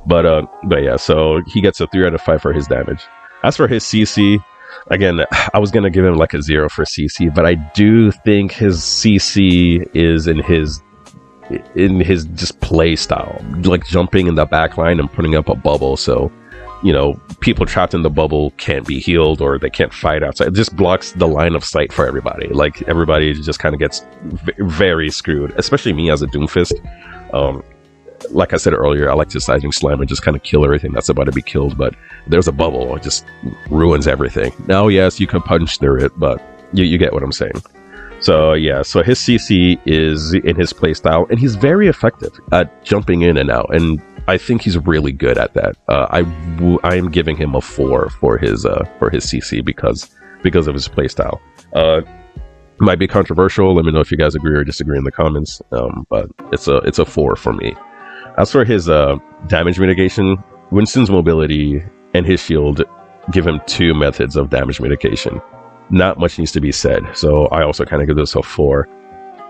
Speaker 1: But yeah, so he gets a 3 out of 5 for his damage. As for his CC, again, I was gonna give him like a 0 for CC, but I do think his CC is in his just play style, like jumping in the back line and putting up a bubble, so you know people trapped in the bubble can't be healed or they can't fight outside. It just blocks the line of sight for everybody. Like everybody just kind of gets very screwed, especially me as a Doomfist. Like I said earlier, I like to Sizing Slam and just kind of kill everything that's about to be killed, but there's a bubble, it just ruins everything. Now yes, you can punch through it, but you get what I'm saying. So yeah, so his CC is in his playstyle, and he's very effective at jumping in and out, and I think he's really good at that. I am giving him a 4 for his CC because of his playstyle. Might be controversial. Let me know if you guys agree or disagree in the comments. But it's a 4 for me. As for his damage mitigation, Winston's mobility and his shield give him 2 methods of damage mitigation. Not much needs to be said, so I also kind of give this a 4.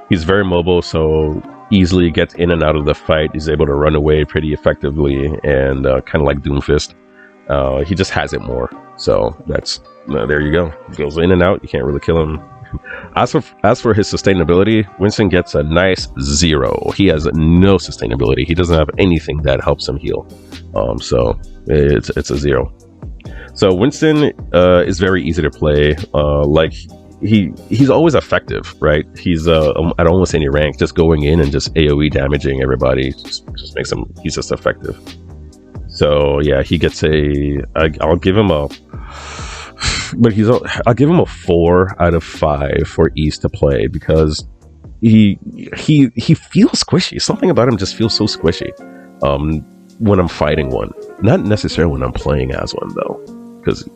Speaker 1: He's very mobile, so easily gets in and out of the fight. He's able to run away pretty effectively, and kind of like Doomfist, he just has it more. So that's there you go. He goes in and out. You can't really kill him. As for his sustainability, Winston gets a nice 0. He has no sustainability. He doesn't have anything that helps him heal. So it's a 0. So Winston is very easy to play. Like he's always effective, right? He's at almost any rank, just going in and just AoE damaging everybody just makes him. He's just effective. So yeah, he gets I'll give him a 4 out of 5 for ease to play because he feels squishy. Something about him just feels so squishy. When I'm fighting one, not necessarily when I'm playing as one though, because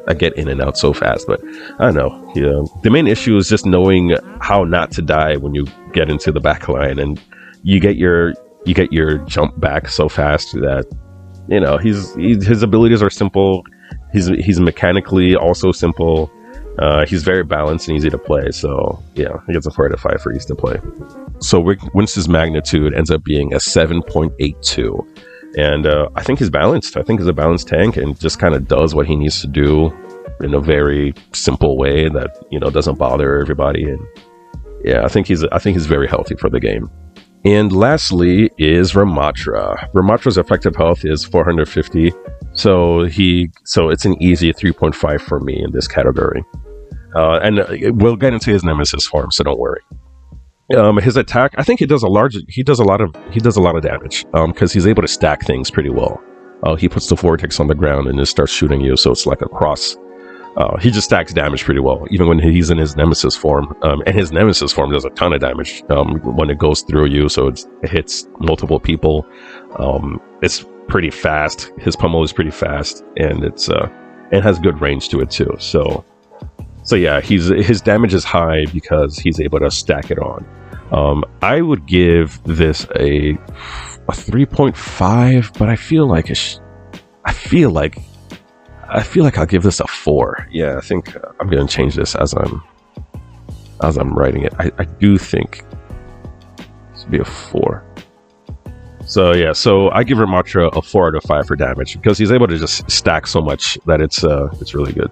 Speaker 1: I get in and out so fast. But I don't know. The main issue is just knowing how not to die when you get into the back line, and you get your jump back so fast that his abilities are simple. He's mechanically also simple. He's very balanced and easy to play. So yeah, he gets a 4 out of 5 for easy to play. So Winston's magnitude ends up being a 7.82. And I think he's balanced. I think he's a balanced tank and just kind of does what he needs to do in a very simple way that doesn't bother everybody. And yeah, I think he's very healthy for the game. And lastly is Ramatra. Ramatra's effective health is 450, so it's an easy 3.5 for me in this category. And we'll get into his nemesis form, so don't worry. His attack, I think he does a lot of damage because he's able to stack things pretty well. He puts the vortex on the ground and just starts shooting you, so it's like a cross. He just stacks damage pretty well, even when he's in his nemesis form. And his nemesis form does a ton of damage when it goes through you, so it hits multiple people. It's pretty fast. His pummel is pretty fast, and it has good range to it too. So yeah, his damage is high because he's able to stack it on. I would give this a 3.5, but I feel like I feel like I'll give this a 4. Yeah, I think I'm going to change this as I'm writing it. I do think this would be a 4. So yeah, so I give Ramatra a 4 out of 5 for damage because he's able to just stack so much that it's really good.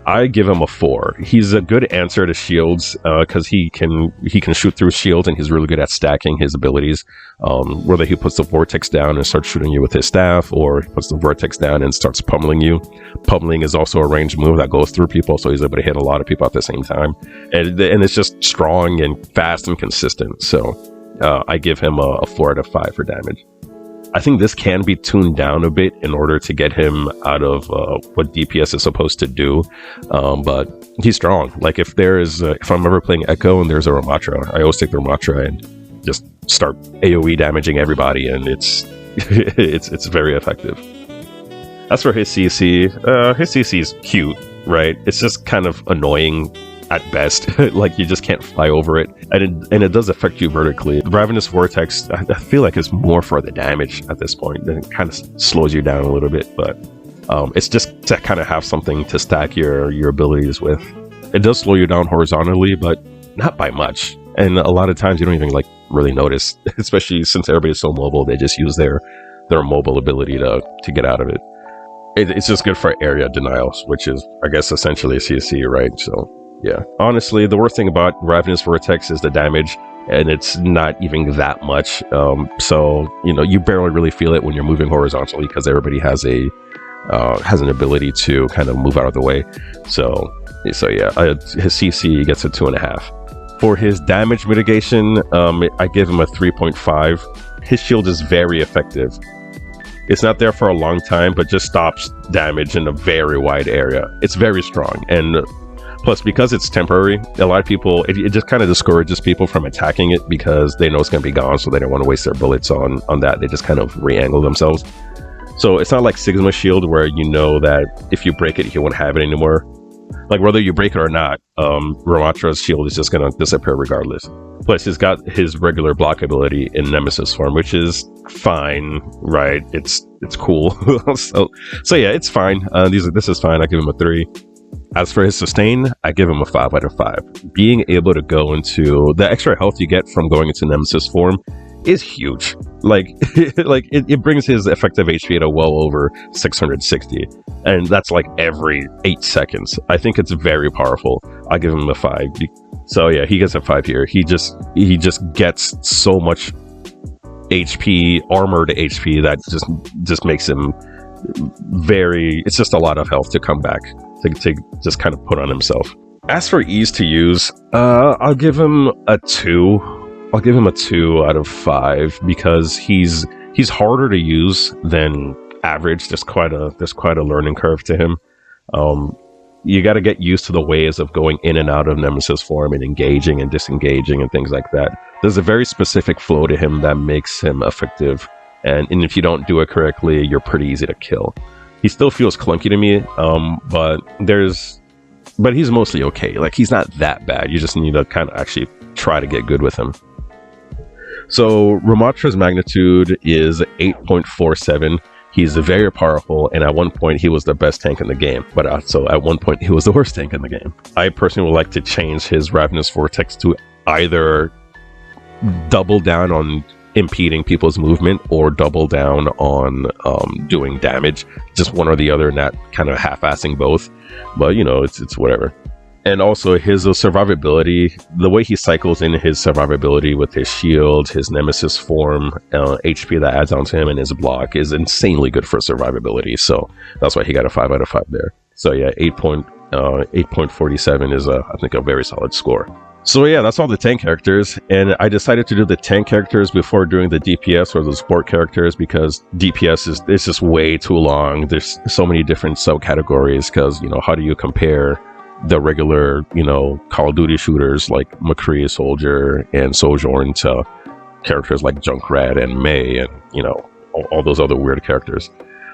Speaker 1: I give him a 4. He's a good answer to shields because he can shoot through shields, and he's really good at stacking his abilities. Whether he puts the vortex down and starts shooting you with his staff, or he puts the vortex down and starts pummeling you. Pummeling is also a ranged move that goes through people, so he's able to hit a lot of people at the same time. And it's just strong and fast and consistent. So I give him a 4 out of 5 for damage. I think this can be tuned down a bit in order to get him out of what DPS is supposed to do, but he's strong. Like if I'm ever playing Echo and there's a Ramatra, I always take the Ramatra and just start AoE damaging everybody, and it's it's very effective. As for his CC is cute, right? It's just kind of annoying at best. Like you just can't fly over it, and it does affect you vertically. The Ravenous Vortex, I feel like it's more for the damage at this point. It kind of slows you down a little bit, but it's just to kind of have something to stack your abilities with. It does slow you down horizontally, but not by much. And a lot of times you don't even like really notice, especially since everybody's so mobile. They just use their mobile ability to get out of it. It's just good for area denials, which is, I guess, essentially a CC, right? So yeah, honestly, the worst thing about Ravenous Vortex is the damage, and it's not even that much. So you barely really feel it when you're moving horizontally because everybody has an ability to kind of move out of the way. So yeah, his CC gets a 2.5. For his damage mitigation, I give him a 3.5. His shield is very effective. It's not there for a long time, but just stops damage in a very wide area. It's very strong, and plus, because it's temporary, a lot of people, it just kind of discourages people from attacking it because they know it's going to be gone, so they don't want to waste their bullets on that. They just kind of re-angle themselves. So it's not like Sigma's shield where you know that if you break it, you won't have it anymore. Like whether you break it or not, Ramatra's shield is just going to disappear regardless. Plus, he's got his regular block ability in Nemesis form, which is fine, right? It's cool. so yeah, it's fine. This is fine. I give him a 3. As for his sustain, I give him a 5 out of 5. Being able to go into the extra health you get from going into Nemesis form is huge. Like it brings his effective HP to well over 660, and that's like every 8 seconds. I think it's very powerful. I give him a 5. So yeah, he gets a 5 here. He just gets so much HP, armored HP, that just makes him very. It's just a lot of health to come back to just kind of put on himself. As for ease to use, I'll give him a 2. I'll give him a 2 out of 5 because he's harder to use than average. There's quite a learning curve to him. You got to get used to the ways of going in and out of Nemesis form and engaging and disengaging and things like that. There's a very specific flow to him that makes him effective, and if you don't do it correctly, you're pretty easy to kill. He still feels clunky to me, but he's mostly okay. Like, he's not that bad. You just need to kind of actually try to get good with him. So Ramatra's magnitude is 8.47. He's very powerful, and at one point he was the best tank in the game, but also at one point he was the worst tank in the game. I personally would like to change his Ravenous Vortex to either double down on impeding people's movement or double down on doing damage. Just one or the other, not kind of half-assing both. But it's whatever. And also his survivability, the way he cycles in his survivability with his shield, his Nemesis form, HP that adds onto him, and his block is insanely good for survivability. So that's why he got a 5 out of 5 there. So yeah, 8.47 is I think a very solid score. So yeah, that's all the tank characters, and I decided to do the tank characters before doing the DPS or the support characters because DPS is just way too long. There's so many different subcategories because, how do you compare the regular, Call of Duty shooters like McCree, Soldier, and Sojourn to characters like Junkrat and May and, all those other weird characters.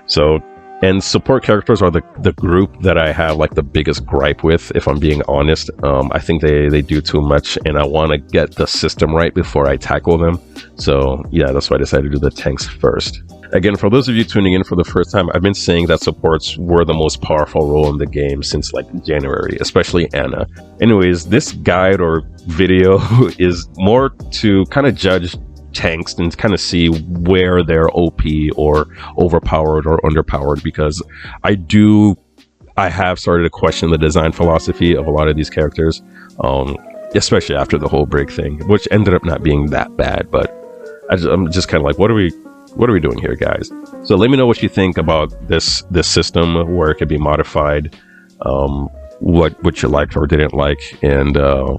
Speaker 1: So, and support characters are the group that I have like the biggest gripe with, if I'm being honest. I think they do too much, and I want to get the system right before I tackle them. So yeah, that's why I decided to do the tanks first. Again, for those of you tuning in for the first time, I've been saying that supports were the most powerful role in the game since like January, especially Anna. Anyways, this guide or video is more to kind of judge tanks and kind of see where they're OP or overpowered or underpowered, because I have started to question the design philosophy of a lot of these characters, especially after the whole break thing, which ended up not being that bad, but I'm just kind of like, what are we doing here, guys? So let me know what you think about this system, where it could be modified, what you liked or didn't like, and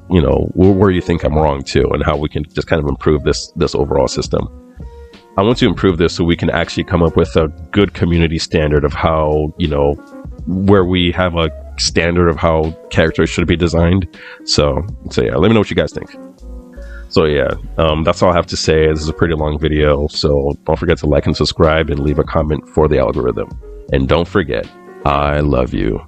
Speaker 1: you know, where you think I'm wrong too, and how we can just kind of improve this overall system. I want to improve this so we can actually come up with a good community standard of how, you know, where we have a standard of how characters should be designed. So yeah, let me know what you guys think. So yeah, that's all I have to say. This is a pretty long video, so don't forget to like and subscribe and leave a comment for the algorithm. And don't forget, I love you.